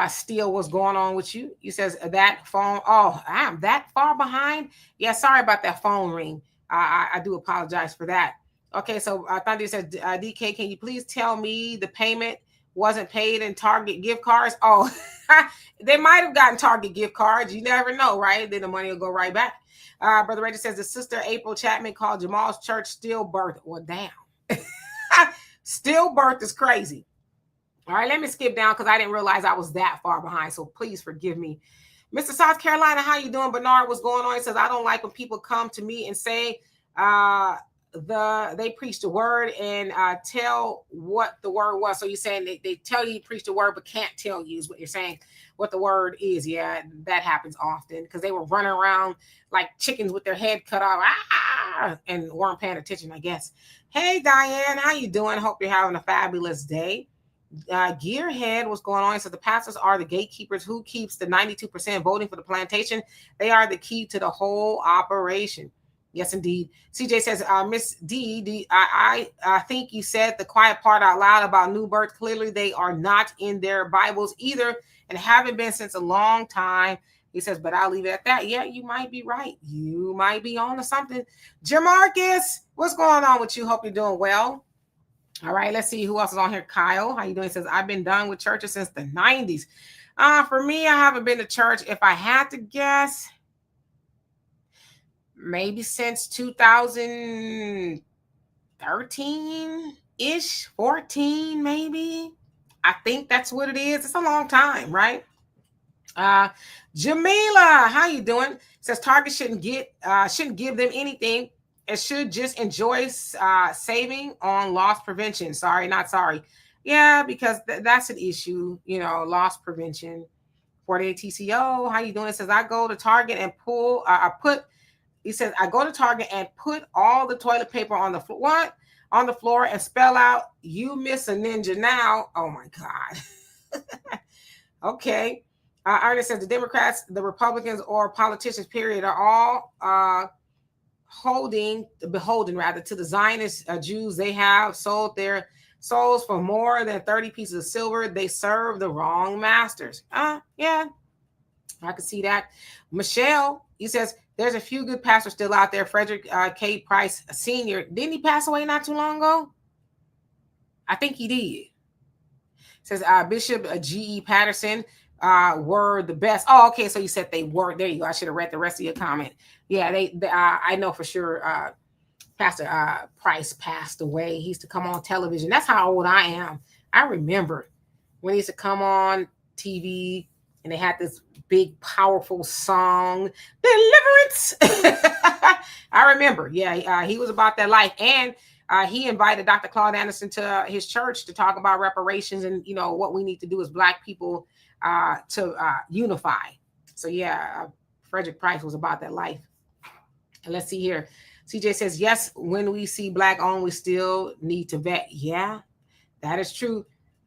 Speaker 1: Steele, what's going on with you? You says that phone. Oh, I'm that far behind. Yeah, sorry about that phone ring. I do apologize for that. Okay, so Thunder said, DK, can you please tell me the payment wasn't paid in Target gift cards? Oh, they might have gotten Target gift cards. You never know, right? Then the money will go right back. Brother Reggie says the sister April Chapman called Jamal's church stillbirth. Well, damn. Stillbirth is crazy. All right, let me skip down because I didn't realize I was that far behind. So please forgive me. Mr. South Carolina, how you doing? Bernard, what's going on? He says, I don't like when people come to me and say they preach the word and tell what the word was. So you're saying they tell you preach the word but can't tell you is what you're saying what the word is. Yeah, that happens often because they were running around like chickens with their head cut off. and weren't paying attention, I guess. Hey, Diane, how you doing? Hope you're having a fabulous day. Gearhead, what's going on? He says the pastors are the gatekeepers. Who keeps the 92% voting for the plantation? They are the key to the whole operation. Yes, indeed. CJ says, Miss I think you said the quiet part out loud about new birth. Clearly, they are not in their Bibles either and haven't been since a long time. He says, but I'll leave it at that. Yeah, you might be right. You might be on to something. Jamarcus, what's going on with you? Hope you're doing well. All right, let's see who else is on here. Kyle, how you doing? He says, I've been done with churches since the 90s. For me, I haven't been to church. If I had to guess, maybe since 2013-ish, 14 maybe. I think that's what it is. It's a long time, right? Jamila, how you doing? Says Target shouldn't give them anything. It should just enjoy saving on loss prevention. Sorry, not sorry. Yeah, because that's an issue, loss prevention. 48 TCO, how you doing? It says I go to Target and he says I go to Target and put all the toilet paper on the floor. What? On the floor and spell out, you miss a ninja now. Oh my God. Okay. Ernest says the Democrats, the Republicans, or politicians, period, are all beholden to the Zionist Jews. They have sold their souls for more than 30 pieces of silver. They serve the wrong masters. Yeah, I can see that. Michelle, he says there's a few good pastors still out there. Frederick K. Price Sr. Didn't he pass away not too long ago? I think he did. Says Bishop G.E. Patterson were the best. Oh, okay. So you said they were. There you go. I should have read the rest of your comment. Yeah, I know for sure Pastor Price passed away. He used to come on television. That's how old I am. I remember when he used to come on TV and they had this big, powerful song, Deliverance. I remember. Yeah, he was about that life. And he invited Dr. Claude Anderson to his church to talk about reparations and, what we need to do as Black people to unify. So, yeah, Frederick Price was about that life. And let's see here. CJ says, yes, when we see Black owned, we still need to vet. Yeah, that is true.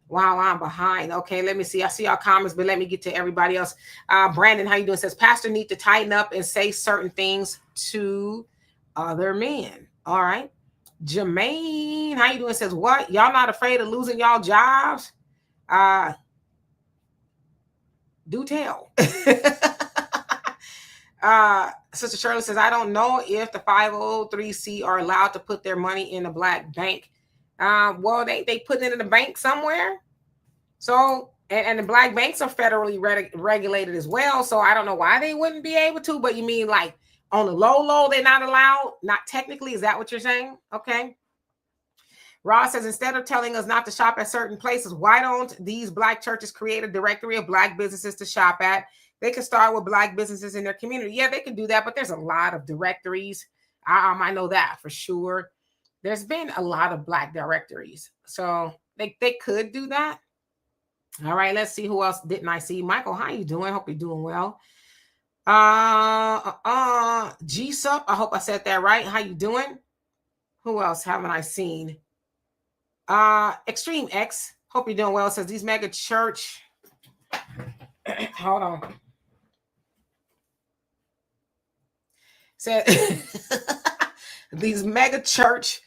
Speaker 1: Wow, I'm behind. Okay, let me see. I see our comments, but let me get to everybody else. Brandon, how you doing? Says, pastor need to tighten up and say certain things to other men. All right. Jermaine, how you doing? Says, what? Y'all not afraid of losing y'all jobs? Do tell. Sister Shirley says, I don't know if the 503c are allowed to put their money in a Black bank. Well, they put it in a bank somewhere. So, and the Black banks are federally regulated as well. So I don't know why they wouldn't be able to, but you mean like on the low, they're not allowed? Not technically. Is that what you're saying? Okay. Ross says, instead of telling us not to shop at certain places, why don't these Black churches create a directory of Black businesses to shop at? They can start with Black businesses in their community. Yeah, they can do that, but there's a lot of directories. I know that for sure. There's been a lot of Black directories. So they could do that. All right, let's see who else didn't I see. Michael, how you doing? Hope you're doing well. G-Sup, I hope I said that right. How you doing? Who else haven't I seen? Extreme X, hope you're doing well. It says these mega church. Hold on. Said these mega church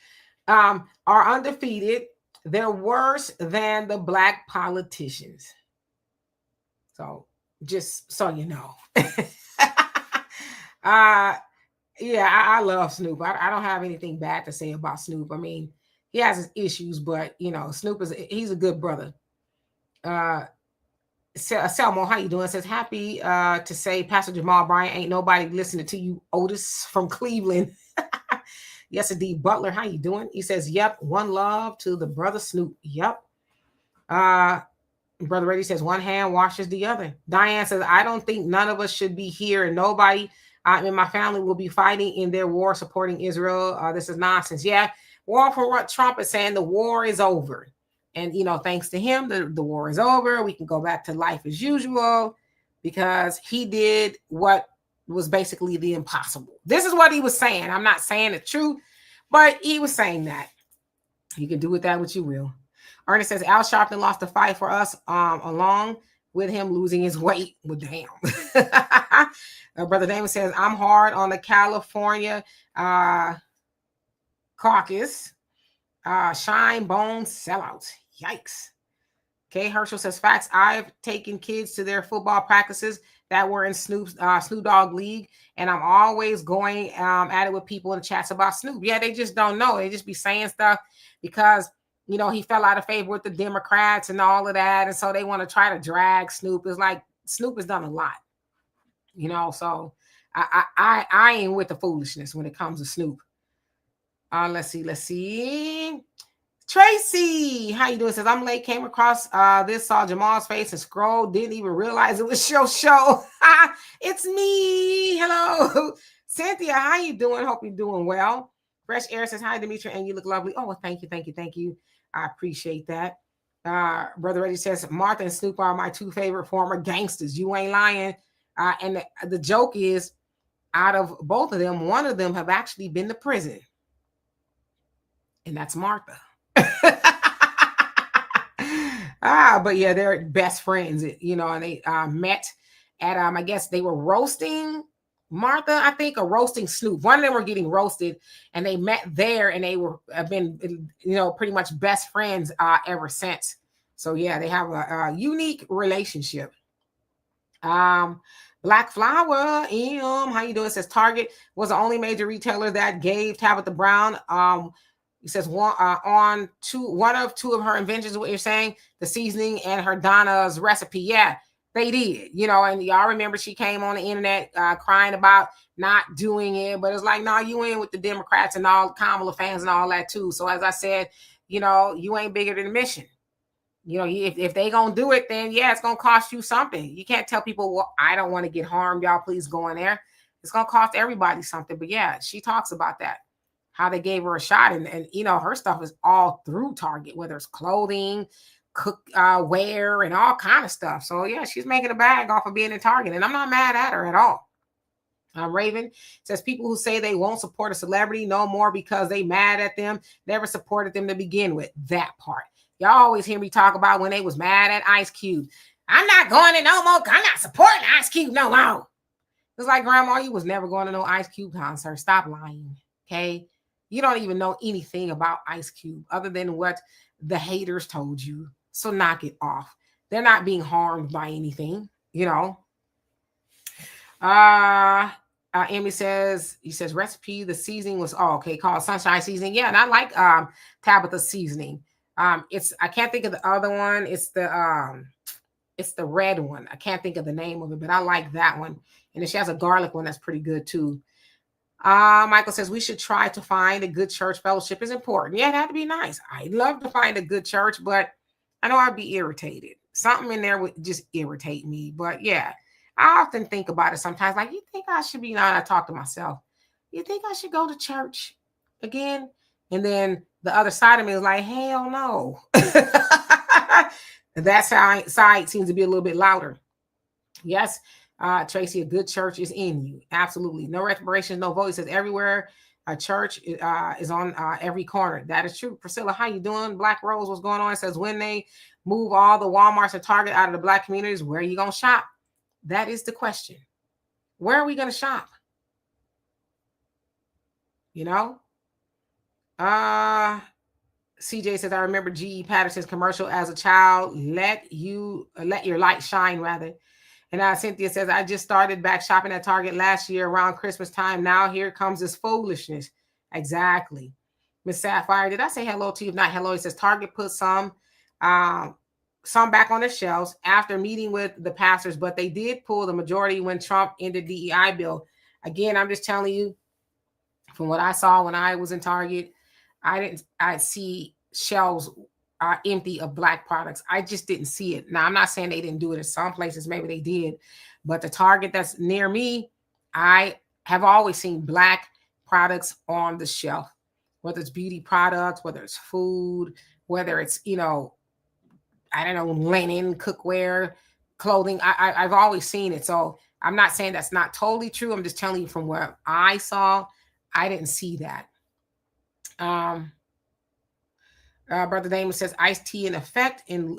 Speaker 1: are undefeated. They're worse than the Black politicians. So just so you know. Yeah, I love Snoop. I don't have anything bad to say about Snoop. I mean, he has his issues, but Snoop he's a good brother. Selmo, how you doing? Says happy to say Pastor Jamal Bryant ain't nobody listening to you, Otis from Cleveland. Yes, indeed. Butler, how you doing? He says, yep, one love to the brother Snoop. Yep. Brother Reddy says one hand washes the other. Diane says, I don't think none of us should be here, and nobody in my family will be fighting in their war supporting Israel. This is nonsense. Yeah, war for what Trump is saying, the war is over. And, thanks to him, the war is over. We can go back to life as usual because he did what was basically the impossible. This is what he was saying. I'm not saying the truth, but he was saying that. You can do with that what you will. Ernest says Al Sharpton lost the fight for us along with him losing his weight. Well, damn. Brother Damon says, I'm hard on the California caucus. Shine Bone sellouts. Yikes. Okay, Herschel says, facts. I've taken kids to their football practices that were in Snoop Dogg League, and I'm always going at it with people in the chats about Snoop. Yeah, they just don't know. They just be saying stuff because, you know, he fell out of favor with the Democrats and all of that, and so they want to try to drag Snoop. It's like Snoop has done a lot, you know, so I ain't with the foolishness when it comes to Snoop. Let's see. Tracy, how you doing? Says I'm late. Came across this, saw Jamal's face and scrolled. Didn't even realize it was your show. It's me. Hello, Cynthia. How you doing? Hope you're doing well. Fresh Air says hi, Demetria, and you look lovely. Oh, well, thank you. I appreciate that. Brother Reggie says Martha and Snoop are my two favorite former gangsters. You ain't lying. And the joke is, out of both of them, one of them have actually been to prison, and that's Martha. But yeah, they're best friends, you know, and they met at I guess they were roasting Martha, I think, or roasting Snoop. One of them were getting roasted, and they met there, and they have been, you know, pretty much best friends ever since. So yeah, they have a unique relationship. Black Flower, how you doing? It says Target was the only major retailer that gave Tabitha Brown he says one of two of her inventions, what you're saying, the seasoning and her Donna's recipe. Yeah, they did, you know, and y'all remember she came on the internet crying about not doing it, but it's like, no, you ain't with the Democrats and all Kamala fans and all that too. So as I said, you know, you ain't bigger than the mission. You know, if they gonna do it, then yeah, it's gonna cost you something. You can't tell people, well, I don't want to get harmed. Y'all please go in there. It's gonna cost everybody something. But yeah, she talks about that, how they gave her a shot, and you know, her stuff is all through Target, whether it's clothing, wear, and all kind of stuff. So yeah, she's making a bag off of being in Target, and I'm not mad at her at all. Raven says people who say they won't support a celebrity no more because they mad at them, never supported them to begin with. That part. Y'all always hear me talk about when they was mad at Ice Cube. I'm not going to no more. I'm not supporting Ice Cube no more. It's like, Grandma, you was never going to no Ice Cube concert. Stop lying, okay? You don't even know anything about Ice Cube other than what the haters told you. So knock it off. They're not being harmed by anything, you know. Amy says, he says recipe, the seasoning was okay, called Sunshine Seasoning. Yeah, and I like Tabitha's seasoning. It's, I can't think of the other one. It's the red one. I can't think of the name of it, but I like that one. And then she has a garlic one that's pretty good too. Michael says we should try to find a good church. Fellowship is important. Yeah, it had to be nice. I'd love to find a good church, but I know I'd be irritated. Something in there would just irritate me. But yeah, I often think about it sometimes. Like, you think I should be, now I talk to myself, you think I should go to church again? And then the other side of me is like, hell no. That side seems to be a little bit louder. Yes, Tracy, a good church is in you. Absolutely. No reparations, no vote. It says everywhere a church is on every corner. That is true. Priscilla, how you doing? Black Rose, what's going on? It says when they move all the Walmarts and Target out of the Black communities, where are you going to shop? That is the question. Where are we going to shop? You know? CJ says, I remember G.E. Patterson's commercial as a child. Let your light shine, rather. And Cynthia says, I just started back shopping at Target last year around Christmas time. Now here comes this foolishness. Exactly. Miss Sapphire, did I say hello to you? If not hello, it says Target put some back on the shelves after meeting with the pastors, but they did pull the majority when Trump ended the DEI bill. Again, I'm just telling you, from what I saw when I was in Target, I see shelves empty of Black products. I just didn't see it. Now, I'm not saying they didn't do it in some places. Maybe they did. But the Target that's near me, I have always seen Black products on the shelf, whether it's beauty products, whether it's food, whether it's, you know, I don't know, linen, cookware, clothing. I've always seen it. So I'm not saying that's not totally true. I'm just telling you from where I saw, I didn't see that. Brother Damon says iced tea in effect in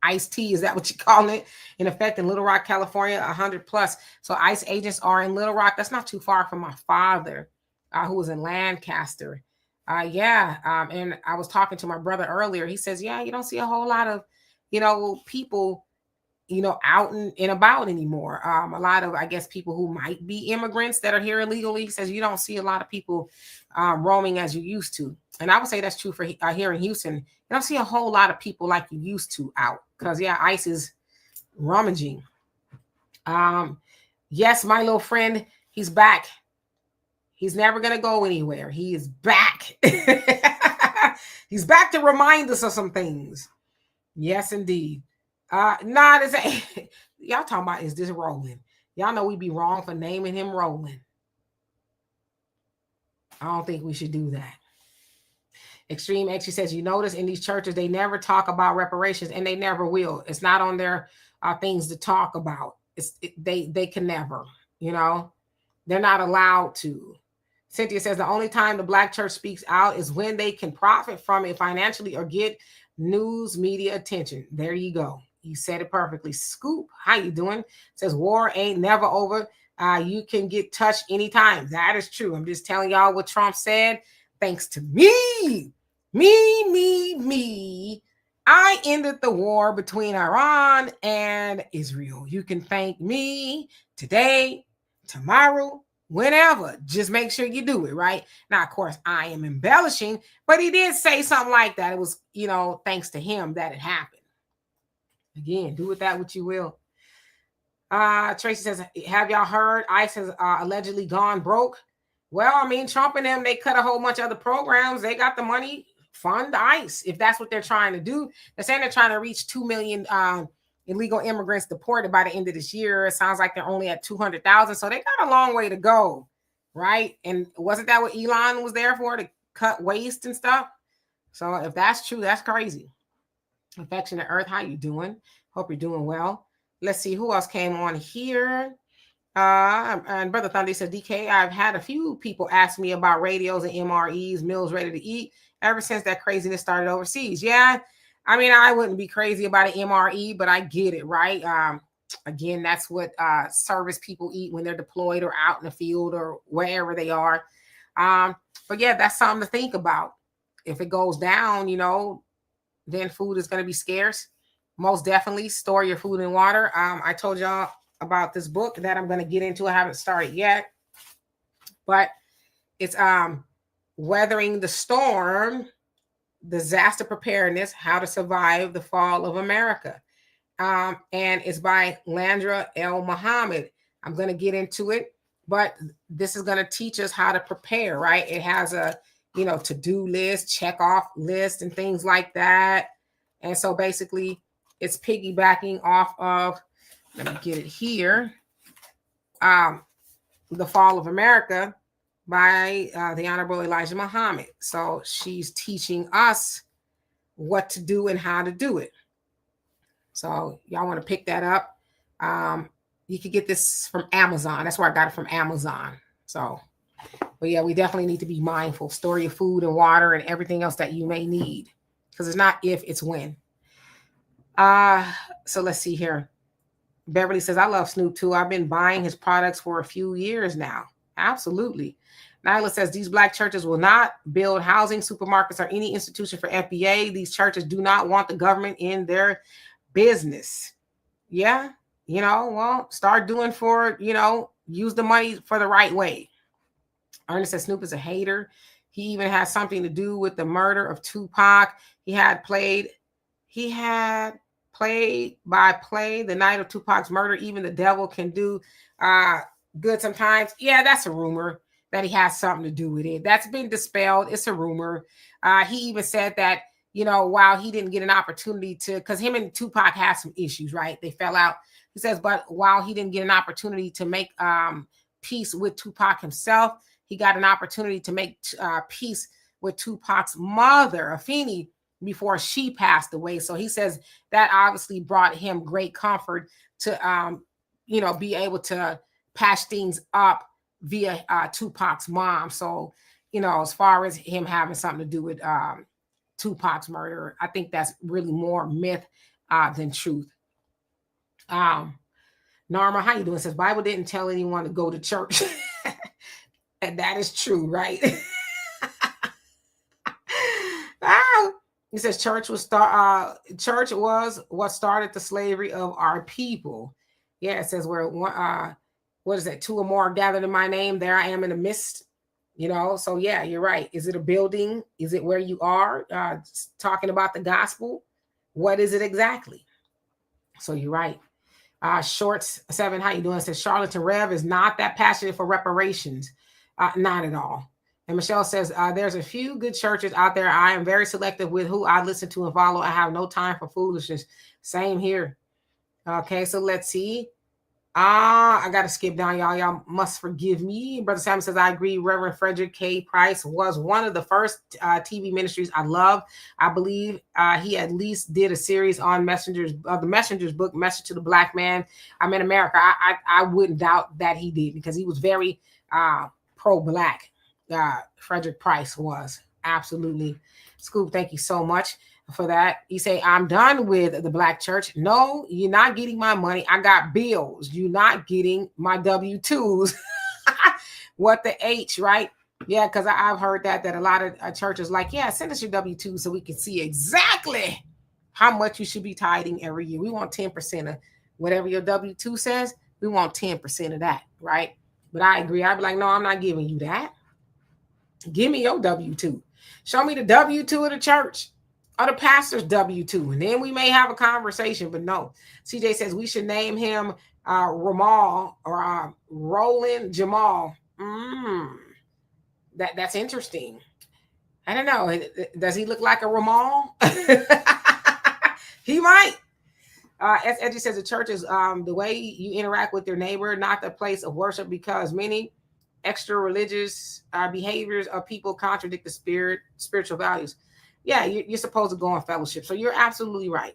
Speaker 1: iced tea. Is that what you call it? In effect in Little Rock, California, 100 plus. So ICE agents are in Little Rock. That's not too far from my father, who was in Lancaster. And I was talking to my brother earlier. He says, yeah, you don't see a whole lot of, people, out and about anymore. A lot of, I guess, people who might be immigrants that are here illegally. He says you don't see a lot of people roaming as you used to. And I would say that's true for here in Houston. You don't see a whole lot of people like you used to out because, ICE is rummaging. Yes, my little friend, he's back. He's never going to go anywhere. He is back. He's back to remind us of some things. Yes, indeed. Y'all talking about, is this Roland? Y'all know we'd be wrong for naming him Roland. I don't think we should do that. Extreme X, she says, you notice in these churches, they never talk about reparations, and they never will. It's not on their things to talk about. They can never, they're not allowed to. Cynthia says the only time the Black church speaks out is when they can profit from it financially or get news media attention. There you go. You said it perfectly. Scoop, how you doing? Says war ain't never over. You can get touched anytime. That is true. I'm just telling y'all what Trump said. Thanks to me. I ended the war between Iran and Israel. You can thank me today, tomorrow, whenever. Just make sure you do it, right? Now, of course, I am embellishing, but he did say something like that. It was, thanks to him that it happened. Again, do with that what you will. Tracy says, have y'all heard ICE has allegedly gone broke? Well, I mean, Trump and them, they cut a whole bunch of other programs. They got the money, fund ICE, if that's what they're trying to do. They're saying they're trying to reach 2 million illegal immigrants deported by the end of this year. It sounds like they're only at 200,000. So they got a long way to go, right? And wasn't that what Elon was there for, to cut waste and stuff? So if that's true, that's crazy. Affectionate Earth, how you doing? Hope you're doing well. Let's see who else came on here. And Brother Thunder said, DK, I've had a few people ask me about radios and MREs, meals ready to eat, ever since that craziness started overseas. Yeah, I mean, I wouldn't be crazy about an MRE, but I get it, right? Again, that's what service people eat when they're deployed or out in the field or wherever they are. But yeah, that's something to think about. If it goes down, then food is going to be scarce. Most definitely store your food and water. I told y'all about this book that I'm going to get into. I haven't started yet, but it's Weathering the Storm, Disaster Preparedness, How to Survive the Fall of America. And it's by Landra L. Muhammad. I'm going to get into it, but this is going to teach us how to prepare, right? It has a, to-do list, check off list and things like that. And so basically it's piggybacking off of, let me get it here, The Fall of America by the Honorable Elijah Muhammad. So she's teaching us what to do and how to do it. So y'all want to pick that up. You could get this from Amazon. That's where I got it from, Amazon. So, but yeah, we definitely need to be mindful. Store your food and water and everything else that you may need, because it's not if, it's when. So let's see here. Beverly says, I love Snoop too. I've been buying his products for a few years now. Absolutely. Nyla says, these Black churches will not build housing, supermarkets, or any institution for FBA. These churches do not want the government in their business. Yeah. Well, start doing use the money for the right way. Ernest says, Snoop is a hater. He even has something to do with the murder of Tupac. He had played play-by-play the night of Tupac's murder. Even the devil can do good sometimes. Yeah, that's a rumor that he has something to do with it. That's been dispelled. It's a rumor. He even said that, while he didn't get an opportunity to, because him and Tupac had some issues, right? They fell out. He says, but while he didn't get an opportunity to make peace with Tupac himself, he got an opportunity to make peace with Tupac's mother, Afeni, before she passed away. So he says that obviously brought him great comfort to, be able to patch things up via Tupac's mom. So, as far as him having something to do with Tupac's murder, I think that's really more myth than truth. Norma, how you doing? Says Bible didn't tell anyone to go to church. And that is true, right? He says church was what started the slavery of our people. Yeah, it says what is that? Two or more are gathered in my name, there I am in the midst. So yeah, you're right. Is it a building? Is it where you are talking about the gospel? What is it exactly? So you're right. Shorts 7, how you doing? It says Charlatan Rev is not that passionate for reparations. Not at all. And Michelle says, there's a few good churches out there. I am very selective with who I listen to and follow. I have no time for foolishness. Same here. Okay, so let's see. I got to skip down, y'all. Y'all must forgive me. Brother Sam says, I agree. Reverend Frederick K. Price was one of the first TV ministries I love. I believe he at least did a series on the Messenger's book, Message to the Black Man. I'm in America. I wouldn't doubt that he did, because he was very pro-Black. Frederick Price was. Absolutely. Scoop, thank you so much for that. You say, I'm done with the Black church. No, you're not getting my money. I got bills. You're not getting my W-2s. What the H, right? Yeah, because I've heard that a lot of churches like, yeah, send us your W-2 so we can see exactly how much you should be tithing every year. We want 10% of whatever your W-2 says. We want 10% of that, right? But I agree. I'd be like, no, I'm not giving you that. Give me your W-2. Show me the W-2 of the church or the pastor's W-2. And then we may have a conversation, but no. CJ says we should name him Ramal or Roland Jamal. That's interesting. I don't know. Does he look like a Ramal? He might. As Edgy says, the church is the way you interact with your neighbor, not the place of worship, because many extra religious behaviors of people contradict the spiritual values. Yeah, you're supposed to go on fellowship. So you're absolutely right.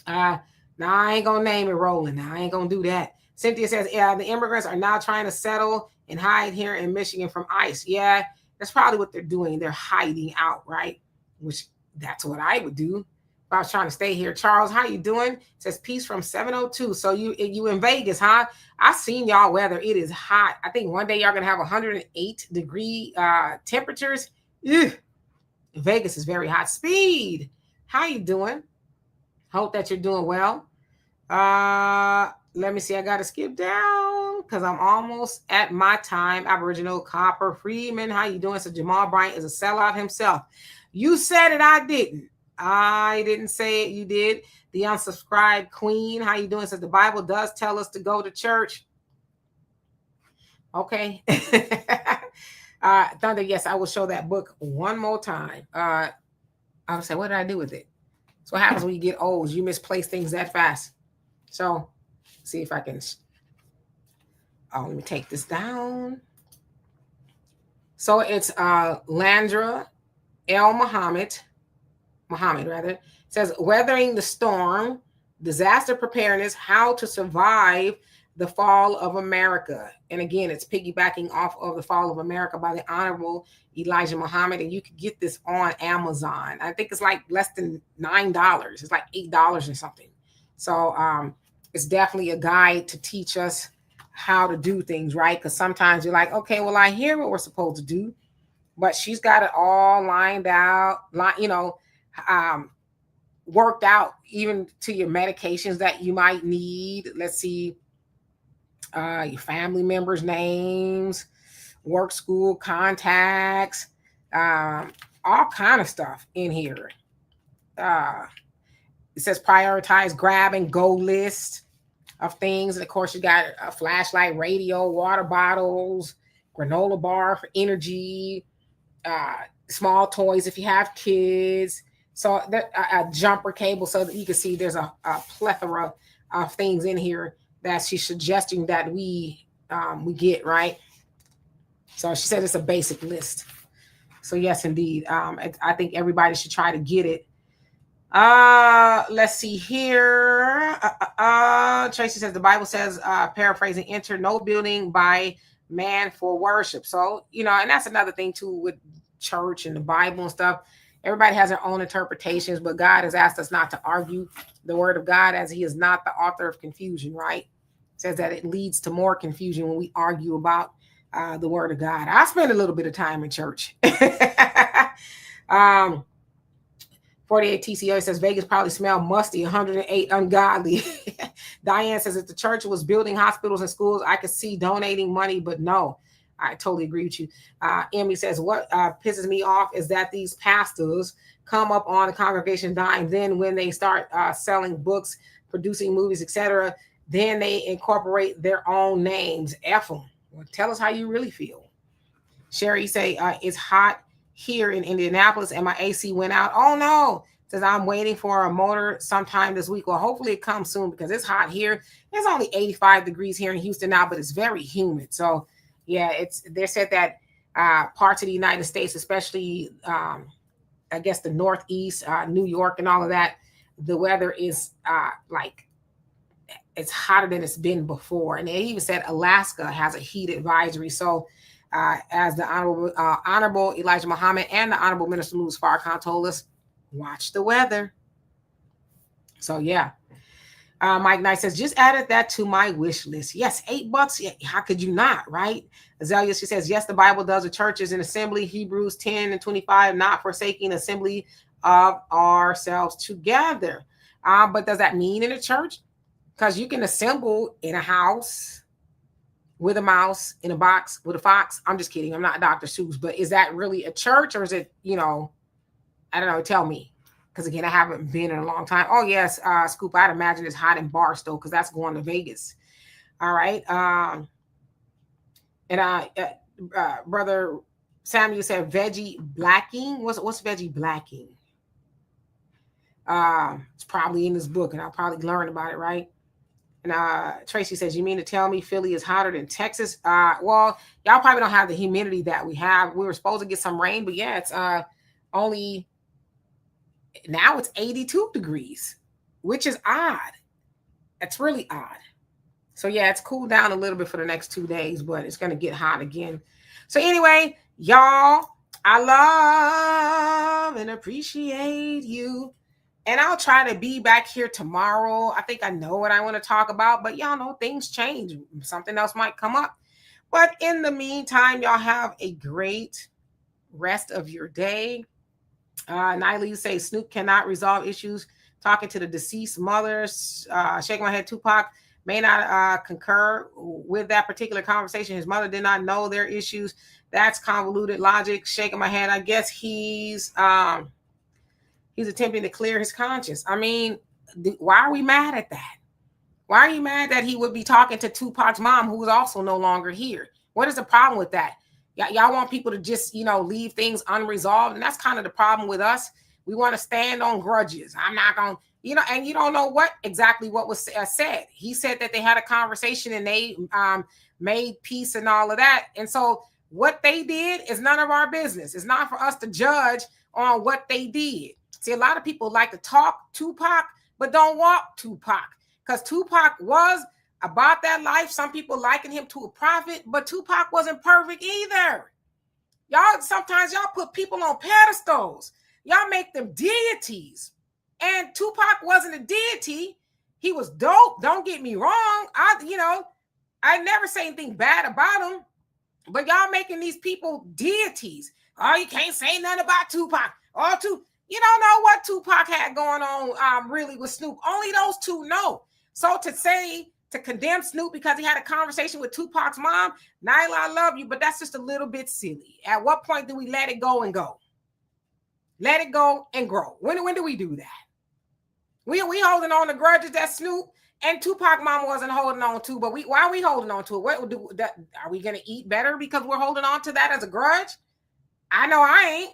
Speaker 1: Now I ain't gonna name it Roland. Now I ain't gonna do that. Cynthia says, yeah, the immigrants are now trying to settle and hide here in Michigan from ICE. Yeah, that's probably what they're doing. They're hiding out, right? Which that's what I would do if I was trying to stay here. Charles, how you doing? It says peace from 702. So you in Vegas, huh? I've seen y'all weather. It is hot. I think one day y'all gonna have 108-degree temperatures. Ugh. Vegas is very hot. Speed, how you doing? Hope that you're doing well. Let me see. I got to skip down because I'm almost at my time. Aboriginal Copper Freeman, how you doing? So Jamal Bryant is a sellout himself. You said it. I didn't. I didn't say it. You did. The unsubscribed queen, how you doing? Says the Bible does tell us to go to church. Okay. Thunder, yes, I will show that book one more time. I would say, what did I do with it? So what happens when you get old? You misplace things that fast. So see if I can. Let me take this down. So it's Landra El Muhammad rather. It says Weathering the Storm, Disaster Preparedness, How to Survive the Fall of America. And again, it's piggybacking off of The Fall of America by the Honorable Elijah Muhammad. And you can get this on Amazon. I think it's like less than $9. It's like $8 or something. So it's definitely a guide to teach us how to do things, right? Because sometimes you're like, okay, well, I hear what we're supposed to do, but she's got it all lined out, worked out, even to your medications that you might need. Let's see. Your family members' names, work, school, contacts, all kind of stuff in here. It says prioritize, grab, and go list of things. And of course, you got a flashlight, radio, water bottles, granola bar for energy, small toys if you have kids. So a jumper cable so that you can see there's a plethora of things in here that she's suggesting that we get, right? So she said it's a basic list. So yes, indeed. I think everybody should try to get it. Let's see here. Tracy says the Bible says, paraphrasing, enter no building by man for worship. So, and that's another thing too with church and the Bible and stuff. Everybody has their own interpretations, but God has asked us not to argue the word of God, as he is not the author of confusion, right? Says that it leads to more confusion when we argue about the word of God. I spend a little bit of time in church. 48 TCO says Vegas probably smell musty. 108 ungodly. Diane says if the church was building hospitals and schools, I could see donating money, but no. I totally agree with you. Emily says what pisses me off is that these pastors come up on the congregation dime. Then when they start selling books, producing movies, etc., then they incorporate their own names. F them. Well, tell us how you really feel. Sherry say it's hot here in Indianapolis and my AC went out. Oh no. Says I'm waiting for a motor sometime this week. Well, hopefully it comes soon because it's hot here. It's only 85 degrees here in Houston now, but it's very humid. So yeah, they said that parts of the United States, especially I guess the Northeast, New York and all of that, the weather is like it's hotter than it's been before. And they even said Alaska has a heat advisory. So as the Honorable Elijah Muhammad and the Honorable Minister Louis Farrakhan told us, watch the weather. So yeah. Mike Knight says, just added that to my wish list. Yes, $8. Yeah, how could you not, right? Azalea, she says, yes, the Bible does. The church is an assembly. Hebrews 10:25, not forsaking assembly of ourselves together. But does that mean in a church? Because you can assemble in a house with a mouse, in a box with a fox. I'm just kidding. I'm not Dr. Seuss, but is that really a church or is it, I don't know, tell me. Because again, I haven't been in a long time. Oh yes, Scoop, I'd imagine it's hot in Barstow because that's going to Vegas. All right. Brother Samuel said veggie blacking. What's veggie blacking? It's probably in this book and I'll probably learn about it, right? And Tracy says, you mean to tell me Philly is hotter than Texas? Well, y'all probably don't have the humidity that we have. We were supposed to get some rain, but yeah, it's only now it's 82 degrees, which is odd. It's really odd. So yeah, it's cooled down a little bit for the next 2 days, but it's going to get hot again. So anyway, y'all, I love and appreciate you. And I'll try to be back here tomorrow. I think I know what I want to talk about, but y'all know things change. Something else might come up. But in the meantime, y'all have a great rest of your day. Niley, you say Snoop cannot resolve issues. Talking to the deceased mothers, shaking my head. Tupac may not concur with that particular conversation. His mother did not know their issues. That's convoluted logic. Shaking my head. I guess he's attempting to clear his conscience. I mean, why are we mad at that? Why are you mad that he would be talking to Tupac's mom, who is also no longer here? What is the problem with that? Y'all want people to just, leave things unresolved. And that's kind of the problem with us. We want to stand on grudges. I'm not going to, and you don't know what was said. He said that they had a conversation and they made peace and all of that. And so what they did is none of our business. It's not for us to judge on what they did. See, a lot of people like to talk Tupac, but don't walk Tupac. Because Tupac was about that life. Some people liken him to a prophet, but Tupac wasn't perfect either. Sometimes y'all put people on pedestals. Y'all make them deities. And Tupac wasn't a deity. He was dope. Don't get me wrong. I never say anything bad about him. But y'all making these people deities. Oh, you can't say nothing about Tupac. You don't know what Tupac had going on really with Snoop. Only those two know. So to condemn Snoop because he had a conversation with Tupac's mom, Nyla, I love you, but that's just a little bit silly. At what point do we let it go and go? Let it go and grow. When do we do that? We holding on to grudges that Snoop and Tupac mom wasn't holding on to, but why are we holding on to it? Are we going to eat better because we're holding on to that as a grudge? I know I ain't.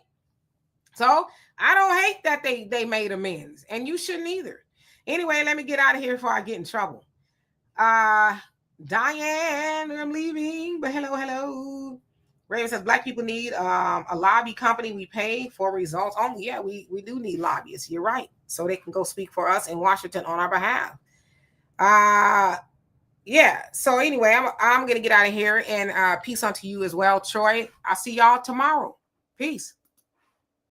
Speaker 1: So I don't hate that they made amends, and you shouldn't either. Anyway, let me get out of here before I get in trouble. Diane, I'm leaving, but hello. Raven says Black people need a lobby company we pay for results. Oh yeah, we do need lobbyists. You're right. so they can go speak for us in Washington on our behalf. Yeah. So anyway, I'm gonna get out of here, and peace unto you as well, Troy. I'll see y'all tomorrow. Peace.